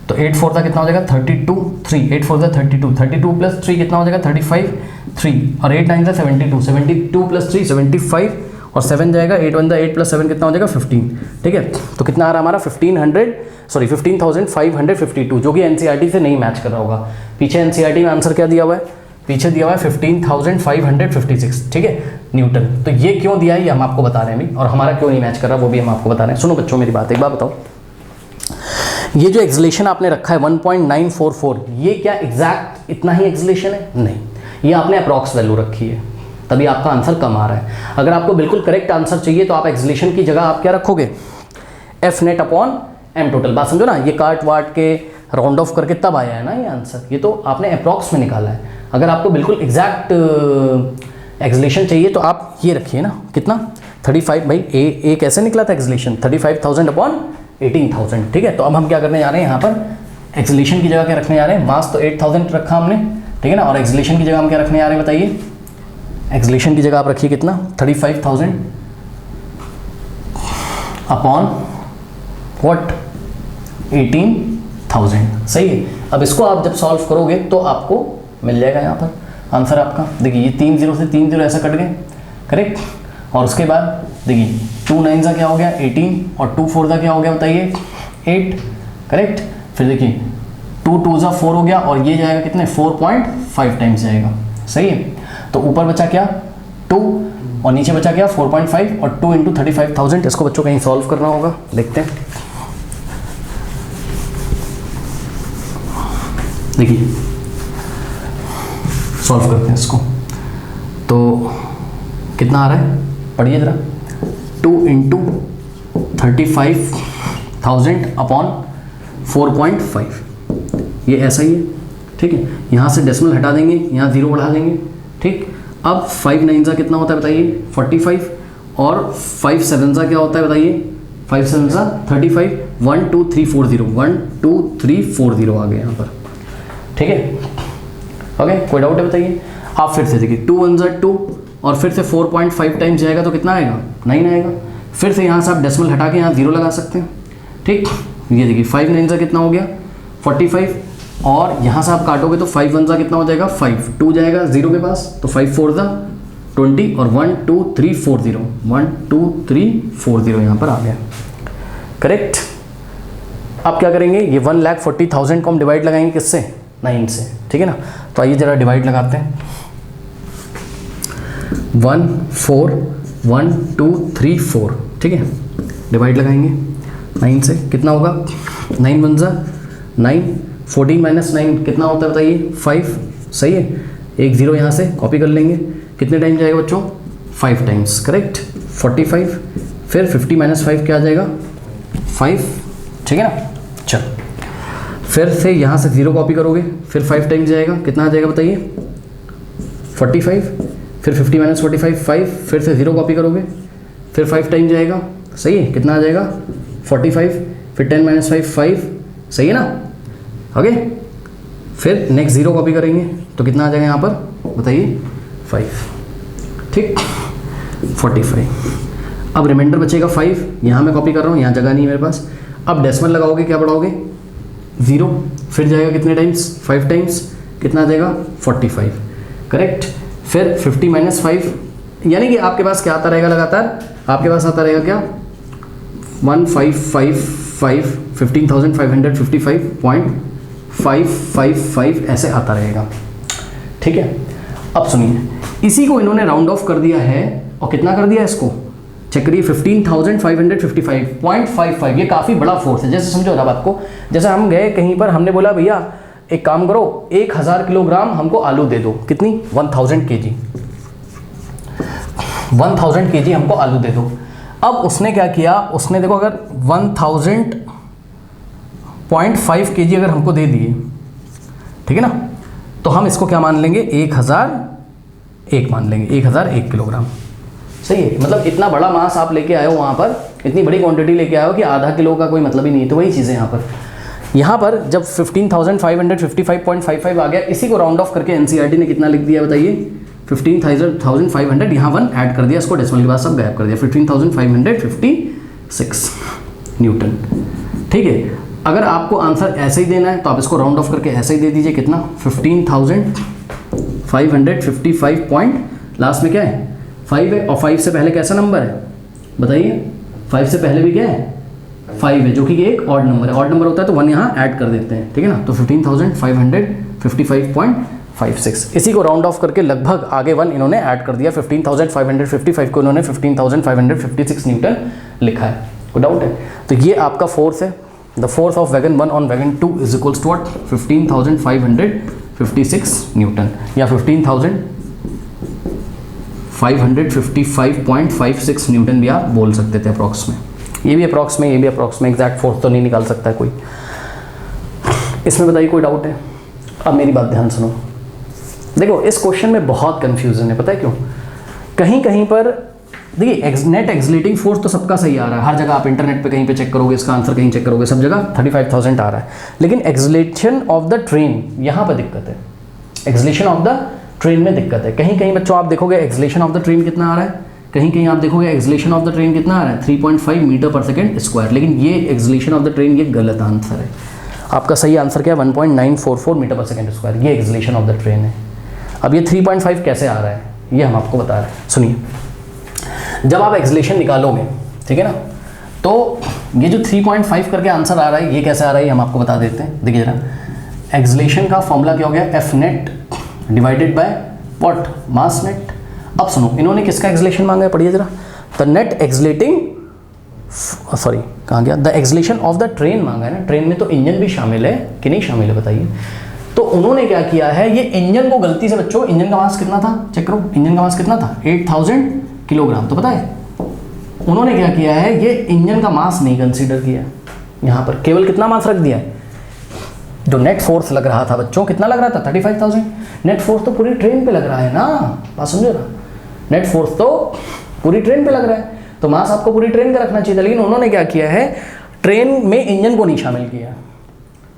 तो 8 4 का कितना हो जाएगा? 32, 3, 8 4 का 32, 32 प्लस 3 कितना हो जाएगा? 35, 3, और 8 9 का 72, 72 प्लस 3 75, और 7 जाएगा, 8 1 8 प्लस 7 कितना हो जाएगा? 15, ठीक है। तो कितना आ रहा हमारा? 15,552, जो कि एनसीईआरटी से नहीं मैच कर रहा होगा। पीछे एनसीईआरटी में आंसर क्या दिया हुआ है? पीछे दिया हुआ है 15,556, ठीक है, न्यूटन। तो ये क्यों दिया है ये हम आपको बता रहे हैं अभी, और हमारा क्यों नहीं मैच कर रहा वो भी हम आपको बता रहे हैं। सुनो बच्चों मेरी बात, एक बात बताओ, ये जो एक्सेलरेशन आपने रखा है 1.944, ये क्या एग्जैक्ट इतना ही एक्सेलरेशन है? नहीं, ये आपने अप्रॉक्स वैल्यू रखी है, तभी आपका आंसर कम आ रहा है। अगर आपको बिल्कुल करेक्ट आंसर चाहिए तो आप एक्सेलरेशन की जगह आप क्या रखोगे? F net upon M total. बात समझो ना, ये काट वाट के राउंड ऑफ करके तब आया है ना ये आंसर, ये तो आपने अप्रॉक्स में निकाला है। अगर आपको बिल्कुल एग्जैक्ट एक्सेलरेशन चाहिए तो आप ये रखिए ना, कितना? 35, भाई ए कैसे निकला था एक्सेलरेशन? 35,000 अपॉन 18,000, ठीक है। तो अब हम क्या करने जा रहे हैं यहाँ पर? एक्सेलरेशन की जगह क्या रखने जा रहे हैं? मास तो 8,000 रखा हमने, ठीक है ना, और एक्सेलरेशन की जगह हम क्या रखने जा रहे हैं बताइए? एक्सेलरेशन की जगह आप रखिए कितना? 35,000 अपॉन व्हाट? 18,000, सही है। अब इसको आप जब सॉल्व करोगे तो आपको मिल जाएगा यहाँ पर आंसर आपका। देखिए ये 3 0 से 3 0 ऐसा कट गए, करेक्ट। और उसके बाद देखिए 2 9 का क्या हो गया? 18, और 2 4 का क्या हो गया बताइए? 8, करेक्ट। फिर देखिए 2 2 4 हो गया, और ये जाएगा कितने? 4.5 टाइम्स जाएगा, सही है। तो ऊपर बचा क्या? 2, और नीचे बचा क्या? 4.5, और 2 इंटू 35,000। इसको बच्चों कहीं सॉल्व करना होगा, देखते हैं। देखिए सॉल्व करते हैं इसको, तो कितना आ रहा है पढ़िए जरा। 2 इंटू 35,000 अपॉन 4.5, ये ऐसा ही है, ठीक है। यहाँ से डेसिमल हटा देंगे, यहाँ 0 बढ़ा देंगे, ठीक। अब 5 9 कितना होता है बताइए? 45, और 5 7 क्या होता है बताइए? 5 7 35, 1 2 3 4 0, 1 2 3 4 0 आ गए यहाँ पर, ठीक है। ओके, कोई डाउट है बताइए? आप फिर से देखिए 2 1 2, और फिर से 4.5 टाइम्स जाएगा तो कितना आएगा? 9 आएगा। फिर से यहाँ से आप डेसिमल हटा के यहाँ 0 लगा सकते हैं, ठीक। ये देखिए 5 9 कितना हो गया? 45, और यहाँ से आप काटोगे तो 5 वन सा कितना हो जाएगा 5, 2 जाएगा 0 के पास, तो 5 4 सा 20 और 1 2 3 4 0, 1 2 3 4 0 यहाँ पर आ गया, करेक्ट। अब क्या करेंगे, ये 1,40,000 को हम डिवाइड लगाएंगे किससे, 9 से, ठीक है ना। तो आइए जरा डिवाइड लगाते हैं, 1 4 1 2 3 4, ठीक है। डिवाइड लगाएंगे 9 से, कितना होगा 9 वन सा 9, 14 माइनस 9 कितना होता है बताइए 5, सही है। एक 0 यहाँ से कॉपी कर लेंगे, कितने टाइम जाएगा बच्चों 5 टाइम्स, करेक्ट 45। फिर 50 माइनस 5 क्या आ जाएगा 5, ठीक है ना। चलो फिर से यहाँ से 0 कॉपी करोगे, फिर 5 टाइम्स जाएगा, कितना आ जाएगा बताइए 45। फिर 50 माइनस 45 5, फिर से 0 कॉपी करोगे, फिर 5 टाइम जाएगा, सही है, कितना आ जाएगा 45। फिर 10 माइनस 5 5, सही है ना, ओके। फिर नेक्स्ट 0 कॉपी करेंगे तो कितना आ जाएगा यहाँ पर बताइए 5, ठीक 45। अब रिमाइंडर बचेगा 5, यहाँ मैं कॉपी कर रहा हूँ, यहाँ जगह नहीं है मेरे पास। अब डेसिमल लगाओगे, क्या बढ़ाओगे 0, फिर जाएगा कितने टाइम्स 5 टाइम्स, कितना आ जाएगा 45, करेक्ट। फिर 50 माइनस 5, यानी कि आपके पास क्या आता रहेगा लगातार, आपके पास आता रहेगा क्या 1555 15,555.555 ऐसे आता रहेगा, ठीक है। अब सुनिए, इसी को इन्होंने राउंड ऑफ कर दिया है और कितना कर दिया इसको, चेक करिए 15,555.55। ये काफ़ी बड़ा फोर्स है, जैसे समझो ना बात को, जैसे हम गए कहीं पर, हमने बोला भैया एक काम करो 1000 किलोग्राम हमको आलू दे दो, कितनी 1000 kg, 1000 kg हमको आलू दे दो। अब उसने क्या किया, उसने देखो अगर 1000.5 kg अगर हमको दे दिए, ठीक है ना, तो हम इसको क्या मान लेंगे 1001 मान लेंगे, 1001 किलोग्राम, सही है। मतलब इतना बड़ा मास आप लेके आए हो वहाँ पर, इतनी बड़ी क्वांटिटी लेके आए हो कि आधा किलो का कोई मतलब ही नहीं है। तो वही चीज़ है यहाँ पर जब 15,555.55 आ गया, इसी को राउंड ऑफ करके एनसीईआरटी ने कितना लिख दिया बताइए 15,500, यहाँ 1 ऐड कर दिया, इसको डेसिमल के बाद सब गायब कर दिया, 15,556 न्यूटन, ठीक है। अगर आपको आंसर ऐसे ही देना है तो आप इसको राउंड ऑफ करके ऐसे ही दे दीजिए, कितना 15,555 पॉइंट, लास्ट में क्या है 5 है, और 5 से पहले कैसा नंबर है बताइए, 5 से पहले भी क्या है 5 है, जो कि एक ऑड नंबर है, ऑड नंबर होता है तो 1 यहाँ ऐड कर देते हैं, ठीक है ना। तो 15,555.56, इसी को राउंड ऑफ करके लगभग आगे 1 इन्होंने ऐड कर दिया, 15,555 को इन्होंने 15,556 न्यूटन लिखा है, कोई डाउट है। तो ये आपका फोर्स है, the force of wagon 1 on wagon 2 is equals to what 15,556 newton, या 15,555.56 न्यूटन भी आप बोल सकते थे अप्रॉक्स में। ये भी अप्रॉक्स में, ये भी अप्रॉक्स में, एग्जैक्ट फोर्स तो नहीं निकाल सकता है कोई। इसमें बताइए कोई डाउट है। अब मेरी बात ध्यान सुनो, देखो इस क्वेश्चन में बहुत कंफ्यूजन है, पता है क्यों, कहीं कहीं पर देखिए नेट एक्सलेटिंग फोर्स तो सबका सही आ रहा है, हर जगह आप इंटरनेट पे कहीं पे चेक करोगे, इसका आंसर कहीं चेक करोगे, सब जगह 35,000 आ रहा है, लेकिन एक्सलेशन ऑफ द ट्रेन यहाँ पर दिक्कत है, एक्सलेशन ऑफ द ट्रेन में दिक्कत है। कहीं कहीं बच्चों आप देखोगे एक्सलेशन ऑफ द ट्रेन कितना आ रहा है, कहीं कहीं आप देखोगे एक्सलेशन ऑफ द ट्रेन कितना आ रहा है 3.5 मीटर पर सेकेंड स्क्वायर, लेकिन ये एक्सलेशन ऑफ द ट्रेन ये गलत आंसर है। आपका सही आंसर क्या है 1.944 मीटर पर सेकेंड स्क्वायर, ये एक्सलेशन ऑफ द ट्रेन है। अब ये 3.5 कैसे आ रहा है ये हम आपको बता रहे हैं, सुनिए। जब आप एक्सलेशन निकालोगे, ठीक है ना, तो ये जो 3.5 करके आंसर आ रहा है ये कैसे आ रहा है हम आपको बता देते हैं। देखिए जरा, एक्सलेशन का फॉर्मूला क्या हो गया, F net divided by what, mass net. अब सुनो, इन्होंने किसका एक्सलेशन मांगा है, पढ़िए जरा, द नेट एक्सलेटिंग, सॉरी कहाँ गया, the acceleration of the train मांगा है ना, ट्रेन में तो इंजन भी शामिल है कि नहीं शामिल है बताइए। तो उन्होंने क्या किया है, ये इंजन को गलती से बच्चों, इंजन का मास कितना था चेक करो, इंजन का मास कितना था 8,000 किलोग्राम, तो पता है उन्होंने क्या किया है, ये इंजन का मास नहीं कंसीडर किया, यहाँ पर केवल कितना मास रख दिया है, जो नेट फोर्स लग रहा था बच्चों, कितना लग रहा था 35,000, नेट फोर्स तो पूरी ट्रेन पे लग रहा है ना, बात समझो ना, नेट फोर्स तो पूरी ट्रेन पे लग रहा है, तो मास आपको पूरी ट्रेन का रखना चाहिए था, लेकिन उन्होंने क्या किया है, ट्रेन में इंजन को नहीं शामिल किया,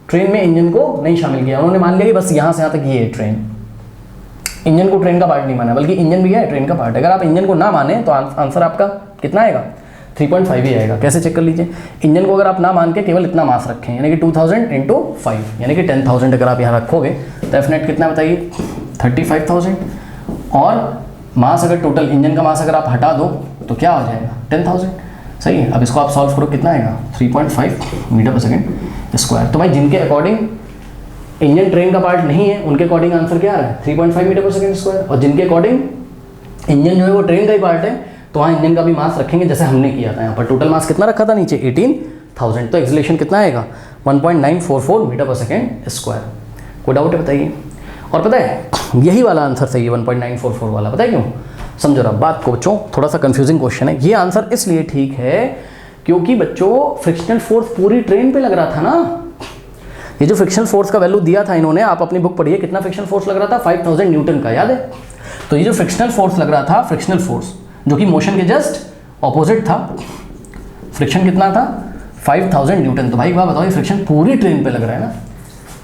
ट्रेन में इंजन को नहीं शामिल किया, उन्होंने मान लिया कि बस यहाँ से यहाँ तक ये है ट्रेन, इंजन को ट्रेन का पार्ट नहीं माना, बल्कि इंजन भी है ट्रेन का पार्ट है। अगर आप इंजन को ना माने तो आंसर आपका कितना आएगा 3.5 ही आएगा। कैसे चेक कर लीजिए, इंजन को अगर आप ना मान के केवल इतना मास रखें, यानी कि 2000 इंटू 5 यानी कि 10,000 अगर आप यहाँ रखोगे तो एफ नेट कितना बताइए 35,000, और मास अगर टोटल इंजन का मास अगर आप हटा दो तो क्या हो जाएगा 10,000। सही है, अब इसको आप सॉल्व करो कितना आएगा 3.5 मीटर पर सेकेंड स्क्वायर। तो भाई जिनके अकॉर्डिंग इंजन ट्रेन का पार्ट नहीं है उनके अकॉर्डिंग आंसर क्या आ रहा है 3.5 मीटर पर सेकेंड स्क्वायर, और जिनके अकॉर्डिंग इंजन जो है वो ट्रेन का ही पार्ट है तो वहाँ इंजन का भी मास रखेंगे जैसे हमने किया था। यहाँ पर टोटल मास कितना रखा था नीचे 18,000, तो एक्सीलरेशन कितना आएगा 1.944 मीटर पर सेकेंड स्क्वायर। कोई डाउट है बताइए। और पता है यही वाला आंसर सही है 1.944 वाला, पता है क्यों, समझो रहा बात को बच्चों, थोड़ा सा कंफ्यूजिंग क्वेश्चन है। ये आंसर इसलिए ठीक है क्योंकि बच्चों फ्रिक्शनल फोर्स पूरी ट्रेन पे लग रहा था ना। ये जो फ्रिक्शनल फोर्स का वैल्यू दिया था इन्होंने, आप अपनी बुक पढ़िए, कितना फ्रिक्शनल फोर्स लग रहा था 5000 न्यूटन का, याद है। तो ये जो फ्रिक्शनल फोर्स लग रहा था, फ्रिक्शनल फोर्स जो कि मोशन के जस्ट ऑपोजिट था, फ्रिक्शन कितना था 5000 न्यूटन। तो भाई बात बताओ, ये फ्रिक्शन पूरी ट्रेन पे लग रहा है ना,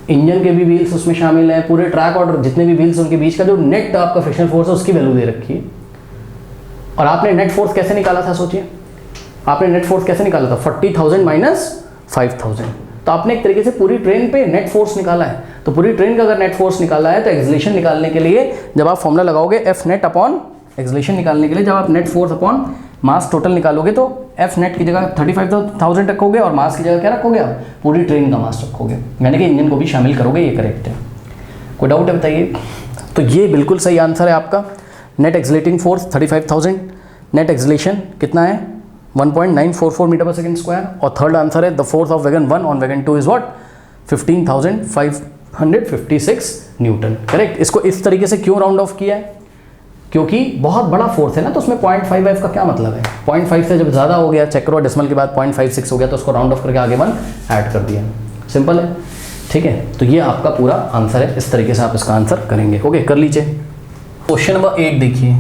इंजन के भी व्हील्स उसमें शामिल हैं, पूरे ट्रैक और जितने भी व्हील्स उनके बीच का जो नेट आपका फ्रिक्शनल फोर्स है उसकी वैल्यू दे रखी है। और आपने नेट फोर्स कैसे निकाला था, सोचिए आपने नेट फोर्स कैसे निकाला था 40,000 माइनस 5,000। तो आपने एक तरीके से पूरी ट्रेन पे नेट फोर्स निकाला है। तो पूरी ट्रेन का अगर नेट फोर्स निकाला है तो एक्सीलरेशन निकालने के लिए जब आप फॉर्मूला लगाओगे एफ नेट अपॉन एक्सीलरेशन निकालने के लिए, जब आप net force upon mass total निकालोगे तो एफ नेट की जगह 35,000 रखोगे और मास की जगह क्या रखोगे आप पूरी ट्रेन का मास रखोगे, यानी कि इंजन को भी शामिल करोगे। ये करेक्ट है, कोई डाउट है बताइए। तो ये बिल्कुल सही आंसर है आपका। Net accelerating force 35,000, net acceleration कितना है 1.944 मीटर पर सेकेंड स्क्वायर। और थर्ड आंसर है the force of wagon 1 on wagon 2 is what 15,556 Newton. Correct. इसको इस तरीके से क्यों राउंड ऑफ किया है, क्योंकि बहुत बड़ा फोर्स है ना, तो उसमें 0.55 का क्या मतलब है, 0.5 से जब ज़्यादा हो गया, चेक करो डेसिमल के बाद 0.56 हो गया तो उसको राउंड ऑफ करके आगे 1 ऐड कर दिया, सिंपल है। ठीक है, तो ये आपका पूरा आंसर है, इस तरीके से आप इसका आंसर करेंगे। ओके, कर लीजिए। क्वेश्चन नंबर 8 देखिए।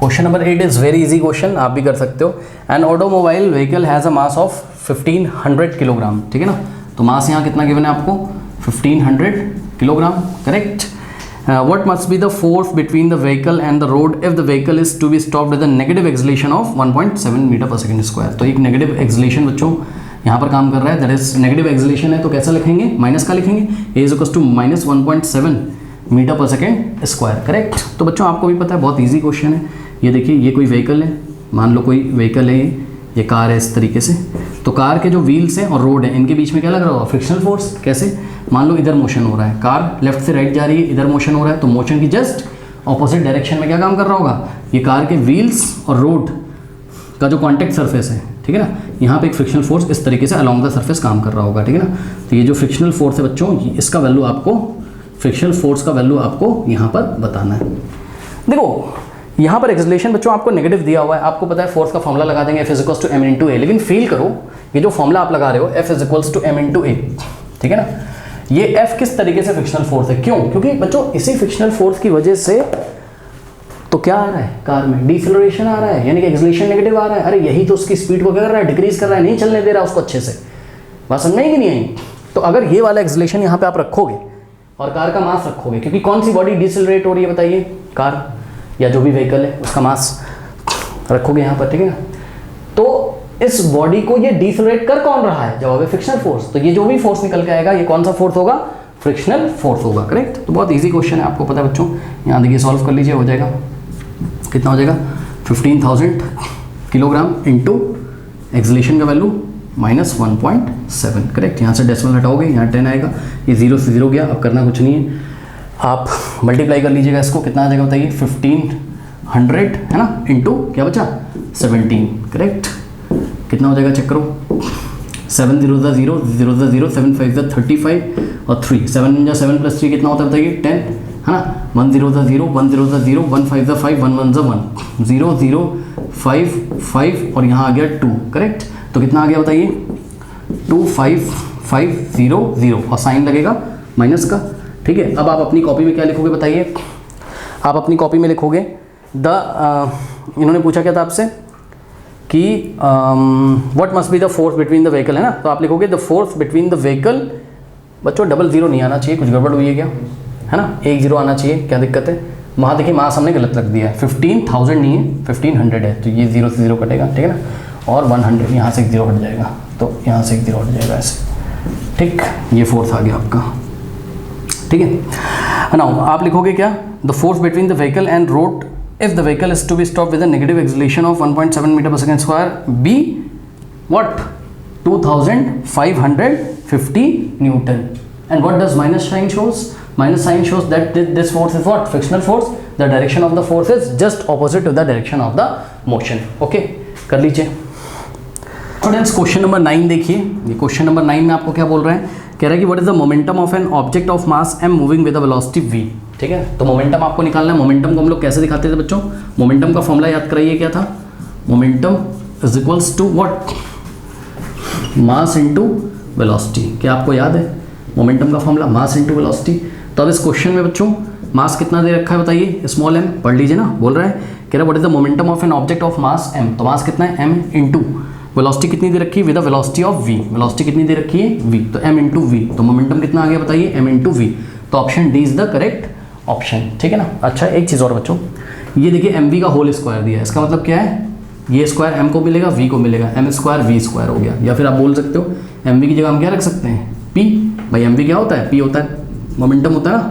Question number 8 is very easy question, आप भी कर सकते हो। An automobile vehicle has a mass of 1500 kilogram, ठीक है ना। तो मास यहाँ कितना गिवन है आपको 1500 kilogram, correct. What must be the force between the vehicle and the road if the vehicle is to be stopped with a negative acceleration of 1.7 metre पर second square. तो एक नेगेटिव एक्सीलरेशन बच्चों यहाँ पर काम कर रहा है, दैट इज नेगेटिव एक्सीलरेशन है, तो कैसा लिखेंगे माइनस का लिखेंगे, a is equals to minus 1.7 metre पर सेकेंड स्क्वायर, करेक्ट। तो बच्चों आपको भी पता है बहुत ईजी क्वेश्चन है। ये देखिए, ये कोई व्हीकल है, मान लो कोई व्हीकल है, ये कार है इस तरीके से। तो कार के जो व्हील्स हैं और रोड है इनके बीच में क्या लग रहा होगा फ्रिक्शनल फोर्स। कैसे, मान लो इधर मोशन हो रहा है, कार लेफ्ट से राइट जा रही है, इधर मोशन हो रहा है, तो मोशन की जस्ट ऑपोजिट डायरेक्शन में क्या काम कर रहा होगा, ये कार के व्हील्स और रोड का जो कॉन्टैक्ट सरफेस है, ठीक है ना, यहाँ पे एक फ्रिक्शनल फोर्स इस तरीके से अलॉन्ग द सरफेस काम कर रहा होगा, ठीक है ना। तो ये जो फ्रिक्शनल फोर्स है बच्चों, इसका वैल्यू आपको, फ्रिक्शनल फोर्स का वैल्यू आपको यहाँ पर बताना है। देखो यहाँ पर एक्सीलरेशन बच्चों आपको नेगेटिव दिया हुआ है, आपको पता है फोर्स का फॉर्मूला लगा देंगे F is equals to m into a, लेकिन फील करो ये जो फॉर्मूला आप लगा रहे हो F is equals to m into a, ठीक है ना, ये F किस तरीके से फ्रिक्शनल फोर्स है, क्यों, क्योंकि बच्चों इसी फ्रिक्शनल फोर्स की वजह से तो क्या आ रहा है कार में डिसेलरेशन आ रहा है, यानी कि एक्सीलरेशन नेगेटिव आ रहा है। अरे यही तो उसकी स्पीड को क्या कर रहा है, डिक्रीज कर रहा है, नहीं चलने दे रहा उसको अच्छे से। बात समझ में आई कि नहीं आई। तो अगर ये वाला एक्सीलरेशन यहाँ पे आप रखोगे और कार का मास रखोगे, क्योंकि कौन सी बॉडी डिसेलरेट हो रही है बताइए, कार या जो भी व्हीकल है उसका मास रखोगे यहाँ पर, ठीक है ना। तो इस बॉडी को ये डिसेलरेट कर कौन रहा है, जवाब है फ्रिक्शनल फोर्स। तो ये जो भी फोर्स निकल के आएगा ये कौन सा फोर्स होगा, फ्रिक्शनल फोर्स होगा, करेक्ट। तो बहुत इजी क्वेश्चन है, आपको पता है बच्चों। यहाँ देखिए सॉल्व कर लीजिए, हो जाएगा कितना हो जाएगा 15,000 किलोग्राम इंटू एक्सीलरेशन का वैल्यू माइनस 1.7, करेक्ट। यहाँ से डेसिमल हटाओगे, यहाँ 10 आएगा, ये 0 से 0 गया, अब करना कुछ नहीं है, आप मल्टीप्लाई कर लीजिएगा इसको, कितना आ जाएगा बताइए 1500 है ना, इंटू क्या बचा 17, करेक्ट। कितना हो जाएगा चेक करो, 7 0 0 0 0 7 5 35 और 3 7 7 प्लस 3 कितना होता है बताइए 10 है ना। 1 0 0 1 0 0 1 5 5 1 1 1 0 0 5 5 और यहाँ आ गया 2, करेक्ट। तो कितना आ गया बताइए 2 5 5 0 0 और साइन लगेगा माइनस का, ठीक है। अब आप अपनी कॉपी में क्या लिखोगे बताइए, आप अपनी कॉपी में लिखोगे इन्होंने पूछा क्या था आपसे कि what must be the force between the vehicle, है ना। तो आप लिखोगे the force between the vehicle, बच्चों 00 नहीं आना चाहिए, कुछ गड़बड़ हुई है क्या, है ना, 1 0 आना चाहिए, क्या दिक्कत है। वहाँ देखिए मास हमने गलत रख दिया है, 15,000 नहीं है 1500 है, तो ये 0 से 0 कटेगा, ठीक है ना। और 100, यहाँ से एक जीरो हट जाएगा, तो यहाँ से एक जीरो हट जाएगा ऐसे, ठीक। ये फोर्स आ गया आपका, ठीक है। नाउ आप लिखोगे क्या, the force between the vehicle and road if the vehicle is to be stop with a negative acceleration of 1.7 metre per second square be what 2550 newton. And what does minus sign shows, minus sign shows that this force is what frictional force, the direction of the force is just opposite to the direction of the motion. Okay, कर लीजिए students. Question number 9 देखिए, ये question number 9 में आपको क्या बोल रहा है, कह रहा है कि what is the momentum of an object of mass m moving with a velocity v, ठीक है। तो मोमेंटम आपको निकालना है। मोमेंटम को हम लोग कैसे दिखाते थे बच्चों, मोमेंटम का फॉर्मूला याद कराइए, क्या था, momentum is equals to what, mass into velocity. क्या आपको याद है मोमेंटम का फॉर्मूला, मास इनटू वेलोसिटी। तो अब इस क्वेश्चन में बच्चों मास कितना दे रखा है बताइए, स्मॉल m, पढ़ लीजिए ना, बोल रहा है, कह रहा है what is the momentum of an object of mass m, तो मास कितना है m इंटू वेलोसिटी कितनी दे रखी है, with the velocity of v, velocity कितनी दे रखी है v, तो m इंटू v, तो मोमेंटम कितना आ गया बताइए, m इंटू v, तो option D is the correct option, ठीक है ना। अच्छा एक चीज़ और बच्चों, ये देखिए mv का होल स्क्वायर दिया है, इसका मतलब क्या है, ये स्क्वायर m को मिलेगा, v को मिलेगा, m स्क्वायर v स्क्वायर हो गया। या फिर आप बोल सकते हो mv की जगह हम क्या रख सकते हैं, p, भाई mv क्या होता है, p होता है मोमेंटम होता है ना,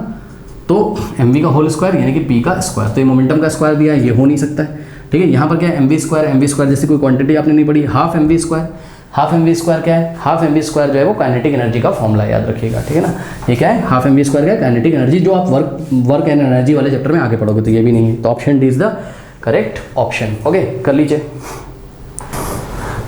तो mv का होल स्क्वायर यानी कि p का स्क्वायर, तो ये मोमेंटम का स्क्वायर दिया है, ये हो नहीं सकता है, ठीक है। यहाँ पर क्या है mv स्क्वायर जैसी कोई क्वांटिटी आपने नहीं पढ़ी, half mv square, half mv square क्या है, हाफ mv स्क्वायर जो है वो काइनेटिक एनर्जी का फॉर्मूला याद रखिएगा, ठीक है ना। ये क्या है, हाफ mv स्क्वायर क्या है, काइनेटिक एनर्जी, जो आप वर्क एंड एनर्जी वाले चैप्टर में आगे पढ़ोगे, तो ये भी नहीं है, तो option D is the correct option. Okay, कर लीजिए।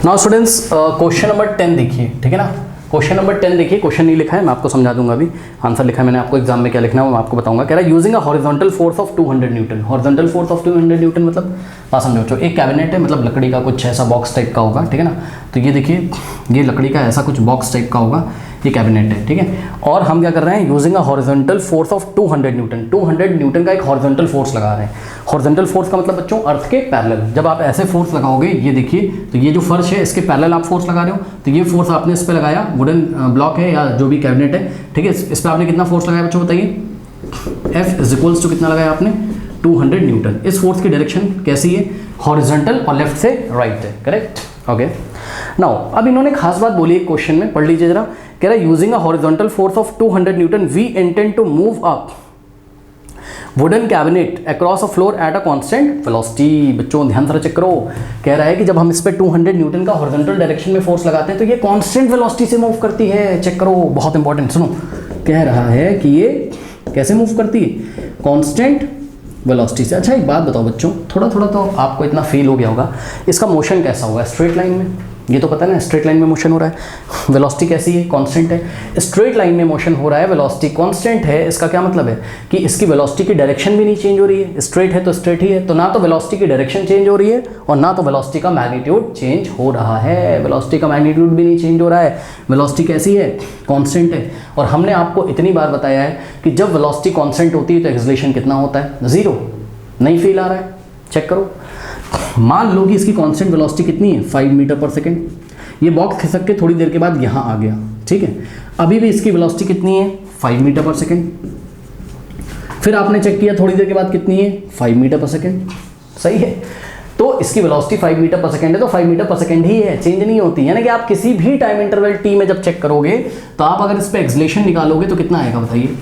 नाउ स्टूडेंट्स क्वेश्चन नंबर 10 देखिए, ठीक है ना। क्वेश्चन नंबर 10 देखिए, क्वेश्चन नहीं लिखा है, मैं आपको समझा दूंगा अभी, आंसर लिखा है मैंने, आपको एग्जाम में क्या लिखना है वो मैं आपको बताऊंगा। कह रहा है using a horizontal force of 200 Newton, horizontal force of 200 newton मतलब बात समझो बच्चों, एक कैबिनेट है, मतलब लकड़ी का कुछ ऐसा बॉक्स टाइप का होगा, ठीक है ना। तो ये देखिए, ये लकड़ी का ऐसा कुछ बॉक्स टाइप का होगा, ये कैबिनेट है, ठीक है। और हम क्या कर रहे हैं, using a horizontal force of 200 Newton, 200 newton का एक हॉरिजॉन्टल फोर्स लगा रहे हैं। हॉरिजॉन्टल फोर्स का मतलब बच्चों अर्थ के पैरेलल, जब आप ऐसे फोर्स लगाओगे, ये देखिए, तो ये जो फर्श है इसके पैरेलल आप फोर्स लगा रहे हो, तो ये फोर्स आपने इस पर लगाया, वुडन ब्लॉक है या जो भी कैबिनेट है, ठीक है, इस पर आपने कितना फोर्स लगाया बच्चों बताइए, F इज इक्वल्स टू कितना लगाया आपने, 200 न्यूटन। इस फोर्स की डायरेक्शन कैसी है, हॉरिजॉन्टल और लेफ्ट से राइट है, करेक्ट। ओके, नाउ अब इन्होंने खास बात बोली है क्वेश्चन में, पढ़ लीजिए जरा। कह रहा है using a horizontal force of 200 newton we intend to move up wooden cabinet across a floor at a constant velocity. बच्चों ध्यान से चेक करो, कह रहा है कि जब हम इस पे 200 न्यूटन का हॉरिजॉन्टल डायरेक्शन में फोर्स लगाते हैं तो ये कांस्टेंट वेलोसिटी से मूव करती है। चेक करो, बहुत इंपॉर्टेंट, सुनो, कह रहा है कि ये कैसे मूव करती है, कांस्टेंट वेलोसिटी से। अच्छा एक बात बताओ बच्चों, थोड़ा थोड़ा तो आपको इतना फील हो गया होगा, इसका मोशन कैसा होगा, स्ट्रेट लाइन में, ये तो पता है ना, स्ट्रेट लाइन में मोशन हो रहा है, वेलोसिटी कैसी है, कांस्टेंट है। स्ट्रेट लाइन में मोशन हो रहा है, वेलोसिटी कांस्टेंट है, इसका क्या मतलब है कि इसकी वेलोसिटी की डायरेक्शन भी नहीं चेंज हो रही है, स्ट्रेट है तो स्ट्रेट ही है, तो ना तो वेलोसिटी की डायरेक्शन चेंज हो रही है और ना तो वेलोसिटी का मैग्नीट्यूड चेंज हो रहा है, वेलोसिटी का मैग्नीट्यूड भी नहीं चेंज हो रहा है, वेलोसिटी कैसी है, कांस्टेंट है। और हमने आपको इतनी बार बताया है कि जब वेलोसिटी कांस्टेंट होती है तो एक्सेलरेशन कितना होता है, 0। नहीं फील आ रहा है, चेक करो, मान लो कि इसकी कांस्टेंट वेलोसिटी कितनी है, 5 मीटर पर सेकेंड, ये बॉक्स खिसक के थोड़ी देर के बाद यहाँ आ गया, ठीक है, अभी भी इसकी वेलोसिटी कितनी है, 5 मीटर पर सेकेंड, फिर आपने चेक किया थोड़ी देर के बाद कितनी है, 5 मीटर पर सेकेंड, सही है। तो इसकी वेलोसिटी 5 मीटर पर सेकेंड है, तो 5 मीटर पर सेकेंड ही है, चेंज नहीं होती, यानी कि आप किसी भी टाइम इंटरवल t में जब चेक करोगे तो आप अगर इस पर एक्सेलरेशन निकालोगे तो कितना आएगा बताइए।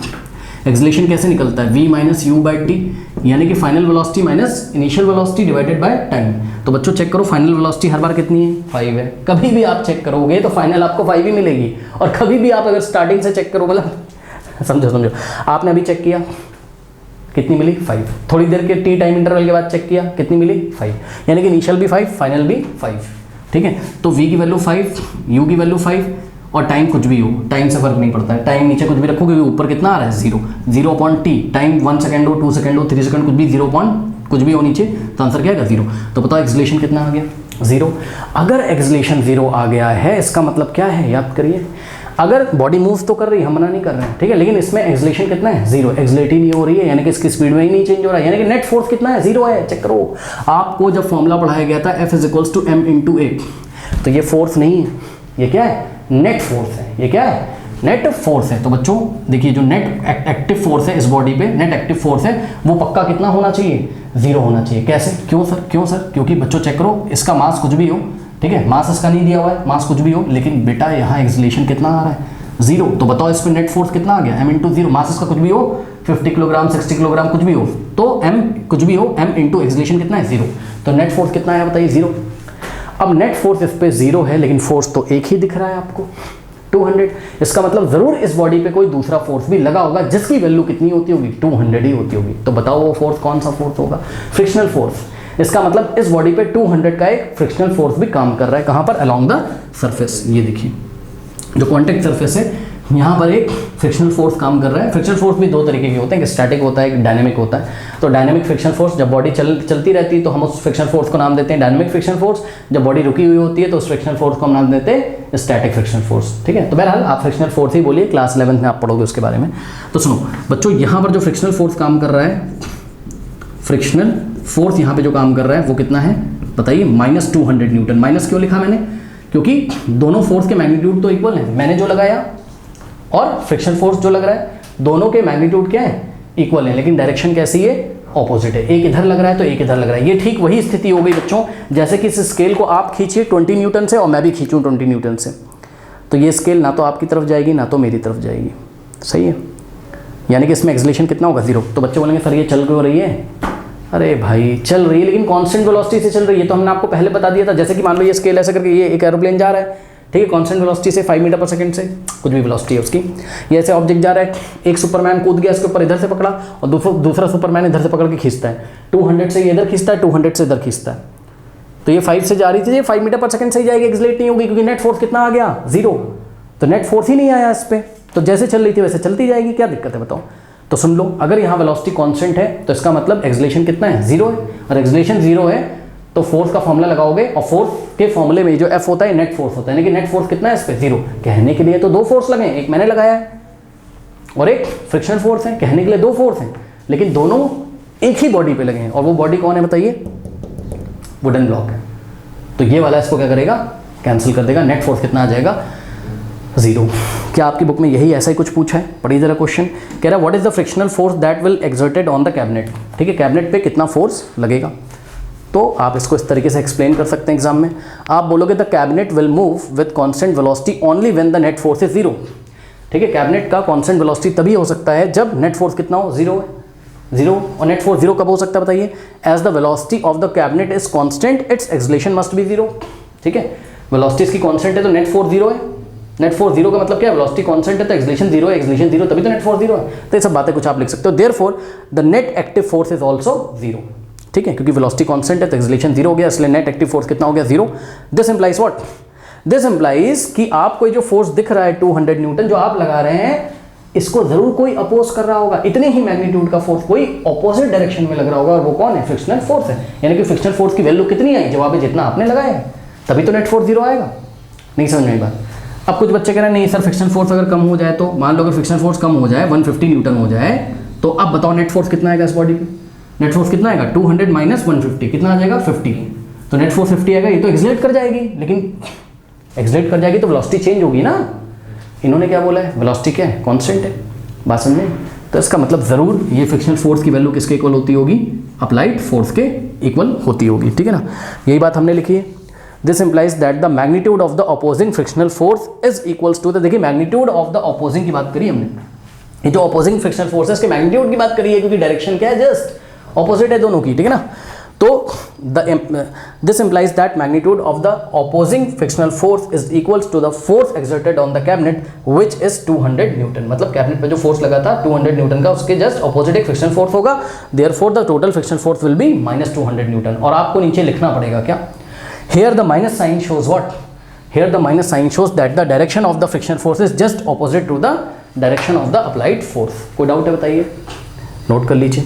एक्सेलरेशन कैसे निकलता है, v minus you by T, यानी कि final velocity minus initial velocity divided by time. तो बच्चों चेक करो, फाइनल वेलोसिटी हर बार कितनी है, 5 है। कभी भी आप चेक करोगे तो फाइनल आपको 5 ही मिलेगी, और कभी भी आप अगर स्टार्टिंग से चेक करो, मतलब समझो आपने अभी चेक किया कितनी मिली, 5, थोड़ी देर के टी टाइम इंटरवल के बाद चेक किया कितनी मिली, 5, यानी कि इनिशियल भी 5, फाइनल भी 5, ठीक है। तो v की वैल्यू 5, u की वैल्यू 5, और टाइम कुछ भी हो, टाइम से फर्क नहीं पड़ता है, टाइम नीचे कुछ भी रखो क्योंकि ऊपर कितना आ रहा है, 0 अपॉन टी, टाइम 1 सेकेंड हो, 2 सेकेंड हो, 3 सेकेंड, कुछ भी 0 अपॉन कुछ भी हो नीचे, तो आंसर क्या है 0। तो बताओ एक्सेलरेशन कितना आ गया, 0। अगर एक्सेलरेशन 0 आ गया है इसका मतलब क्या है, याद करिए, अगर बॉडी मूव तो कर रही है, हम मना नहीं कर रहे हैं, ठीक है, लेकिन इसमें एक्सेलरेशन कितना है, 0, एक्सेलरेट ही नहीं हो रही है, यानी कि इसकी स्पीड में ही नहीं चेंज हो रहा है, यानी कि नेट फोर्स कितना है, 0 है। चेक करो, आपको जब फॉर्मूला पढ़ाया गया था F is equals to m into a, तो ये फोर्स नहीं है, ये क्या है, नेट फोर्स है, ये क्या है, नेट फोर्स है। तो बच्चों देखिए, जो नेट एक्टिव फोर्स है इस बॉडी पे, नेट एक्टिव फोर्स है, वो पक्का कितना होना चाहिए, 0 होना चाहिए। कैसे, क्यों सर, क्योंकि बच्चों चेक करो, इसका मास कुछ भी हो, ठीक है, मास इसका नहीं दिया हुआ है, मास कुछ भी हो, लेकिन बेटा यहाँ एक्सेलरेशन कितना आ रहा है 0, तो बताओ इस पे नेट फोर्स कितना आ गया m इंटू 0, मास इसका कुछ भी हो 50 किलोग्राम 60 किलोग्राम कुछ भी हो, तो m कुछ भी हो m इंटू एक्सेलरेशन कितना है 0, तो नेट फोर्स कितना है बताइए 0। अब नेट फोर्स इस पे 0 है, लेकिन फोर्स तो एक ही दिख रहा है आपको 200, इसका मतलब जरूर इस बॉडी पे कोई दूसरा फोर्स भी लगा होगा जिसकी वैल्यू कितनी होती होगी 200 ही होती होगी। तो बताओ वो फोर्स कौन सा फोर्स होगा, फ्रिक्शनल फोर्स। इसका मतलब इस बॉडी पे 200 का एक फ्रिक्शनल फोर्स भी काम कर रहा है, कहाँ पर, अलोंग द सरफेस। ये देखिए जो कॉन्टेक्ट सरफेस है यहाँ पर एक फ्रिक्शनल फोर्स काम कर रहा है। फ्रिक्शनल फोर्स भी दो तरीके के होते हैं, एक स्टैटिक होता है, एक डायनेमिक होता है। तो डायनेमिक फ्रिक्शनल फोर्स, जब बॉडी चलती रहती है तो हम उस फ्रिक्शनल फोर्स को नाम देते हैं डायनेमिक फ्रिक्शनल फोर्स, जब बॉडी रुकी हुई होती है तो उस फ्रिक्शनल फोर्स को हम नाम देते हैं स्टैटिक फ्रिक्शनल फोर्स। ठीक है, तो बहरहाल आप फ्रिक्शनल फोर्स ही बोलिए, क्लास 11 में आप पढ़ोगे उसके बारे में। तो सुनो बच्चों, यहाँ पर जो फ्रिक्शनल फोर्स काम कर रहा है, फ्रिक्शनल फोर्स यहाँ पे जो काम कर रहा है वो कितना है बताइए, -200 न्यूटन। माइनस क्यों लिखा मैंने, क्योंकि दोनों फोर्स के मैग्नीट्यूड तो इक्वल है, मैंने जो लगाया और फ्रिक्शन फोर्स जो लग रहा है, दोनों के मैग्नीट्यूड क्या है, इक्वल है, लेकिन डायरेक्शन कैसी है, ऑपोजिट है। एक इधर लग रहा है तो एक इधर लग रहा है। ये ठीक वही स्थिति हो गई बच्चों, जैसे कि इस स्केल को आप खींचिए 20 न्यूटन से और मैं भी खींचूं 20 न्यूटन से, तो ये स्केल ना तो आपकी तरफ जाएगी ना तो मेरी तरफ जाएगी, सही है। यानी कि इसमें एक्सेलरेशन कितना होगा 0। तो बच्चे बोलेंगे सर ये चल क्यों रही है, अरे भाई चल रही है लेकिन कांस्टेंट वेलोसिटी से चल रही है। तो हमने आपको पहले बता दिया था, जैसे कि मान लो ये स्केल ऐसे करके ये एक एरोप्लेन जा रहा है, ठीक है, कांस्टेंट वेलोसिटी से 5 मीटर पर सेकंड से, कुछ भी वेलोसिटी है उसकी। ये ऐसे ऑब्जेक्ट जा रहा है, एक सुपरमैन कूद गया इसके ऊपर, इधर से पकड़ा, और दूसरा सुपरमैन इधर से पकड़ के खींचता है, 200 से ये इधर खींचता है, 200 से इधर खींचता है। तो ये 5 से जा रही थी, ये 5 मीटर पर सेकंड से ही जाएगी, एक्सलेट नहीं होगी, क्योंकि नेट फोर्स कितना आ गया 0। तो नेट फोर्स ही नहीं आया इस पर, तो जैसे चल रही थी वैसे चलती जाएगी, क्या दिक्कत है बताओ। तो सुन लो, अगर यहाँ वेलोसिटी कांस्टेंट है तो इसका मतलब एक्सेलरेशन कितना है 0 है, और एक्सेलरेशन 0 है तो फोर्स का फॉर्मूला लगाओगे, और फोर्स के फॉर्मूले में जो F होता है नेट फोर्स होता है, यानी कि नेट फोर्स कितना है इस पे 0। कहने के लिए तो दो फोर्स लगे, एक मैंने लगाया है और एक फ्रिक्शनल फोर्स है, कहने के लिए दो फोर्स हैं, लेकिन दोनों एक ही बॉडी पे लगे हैं, और वो बॉडी कौन है बताइए, वुडन ब्लॉक है। तो ये वाला इसको क्या करेगा, कैंसिल कर देगा, नेट फोर्स कितना आ जाएगा 0। क्या आपकी बुक में यही ऐसा ही कुछ पूछा है, पढ़िए जरा क्वेश्चन। कह रहा है what is the frictional force that will exerted on the cabinet. ठीक है, कैबिनेट पे कितना फोर्स लगेगा, तो आप इसको इस तरीके से एक्सप्लेन कर सकते हैं एग्जाम में। आप बोलोगे the cabinet will move with constant velocity only when the net force is 0। ठीक है, कैबिनेट का कांस्टेंट वेलोसिटी तभी हो सकता है जब नेट फोर्स कितना हो 0 है, 0। और नेट फोर्स 0 कब हो सकता है बताइए, as the velocity of the cabinet is constant its acceleration must be 0। ठीक है, वेलोसिटी इसकी कांस्टेंट है तो नेट फोर्स 0 है, नेट फोर्स 0 का मतलब क्या है, वेलोसिटी कांस्टेंट है तो एक्सेलरेशन 0 है, एक्सेलरेशन 0 तभी तो नेट फोर्स 0 है। तो ये सब बातें कुछ आप लिख सकते हो, therefore the net active force is also 0। ठीक है, क्योंकि वेलोसिटी कांस्टेंट है तो एक्सेलरेशन 0 हो गया, इसलिए नेट एक्टिव फोर्स कितना हो गया 0। This implies what, this implies कि आपको जो फोर्स दिख रहा है 200 न्यूटन जो आप लगा रहे हैं, इसको जरूर कोई अपोज कर रहा होगा, इतने ही मैग्नीट्यूड का फोर्स कोई ऑपोजिट डायरेक्शन में लग रहा होगा, और वो कौन है, फ्रिक्शनल फोर्स है। यानी कि फ्रिक्शनल फोर्स की वैल्यू कितनी आई, जवाब है जितना आपने लगाया है, तभी तो नेट फोर्स 0 आएगा। नहीं समझ में आई बात। अब कुछ बच्चे कह रहे हैं नहीं सर फ्रिक्शनल फोर्स अगर कम हो जाए, तो मान लो अगर फ्रिक्शनल फोर्स कम हो जाए 150 न्यूटन हो जाए, तो अब बताओ नेट फोर्स कितना आएगा इस बॉडी पे, नेट फोर्स कितना आएगा 200 माइनस 150 कितना आ जाएगा 50। तो नेट फोर्स 50 आएगा, ये तो एक्सेलरेट कर जाएगी, लेकिन एक्सेलरेट कर जाएगी तो वेलोसिटी चेंज होगी ना। इन्होंने क्या बोला है, वेलोसिटी क्या है, कांस्टेंट है, बात समझे। तो इसका मतलब ज़रूर ये फ्रिक्शनल फोर्स की वैल्यू किसके इक्वल होती होगी, अप्लाइड फोर्स के इक्वल होती होगी। ठीक है ना, यही बात हमने लिखी है। This implies that the magnitude of the opposing frictional force is equals to the, देखिए मैग्नीट्यूड ऑफ द अपोजिंग की बात करी हमने, ये जो अपोजिंग फ्रिक्शनल फोर्स है इसके मैग्नीट्यूड की बात करी है, क्योंकि डायरेक्शन क्या है, जस्ट ऑपोजिट है दोनों की। ठीक है ना, तो this implies that magnitude of the opposing frictional force is equals to the force exerted on the cabinet which is 200 newton. मतलब कैबिनेट पे जो फोर्स लगा था 200 न्यूटन का, उसके जस्ट ऑपोजिट एक फ्रिक्शनल फोर्स होगा, therefore the total frictional force will be -200 newton. और आपको नीचे लिखना पड़ेगा क्या, here the minus sign shows what, here the minus sign shows that the direction of the friction force is just opposite to the direction of the applied force। कोई doubt है बताइए, note कर लीजिए।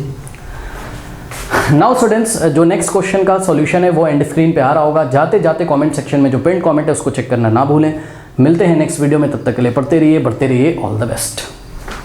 नाउ स्टूडेंट्स, जो next question का solution है वो and screen पे आ रहा होगा, जाते जाते कमेंट सेक्शन में जो पिन कमेंट है उसको चेक करना ना भूलें। मिलते हैं नेक्स्ट वीडियो में, तब तक के लिए पढ़ते रहिए, बढ़ते रहिए, ऑल द बेस्ट।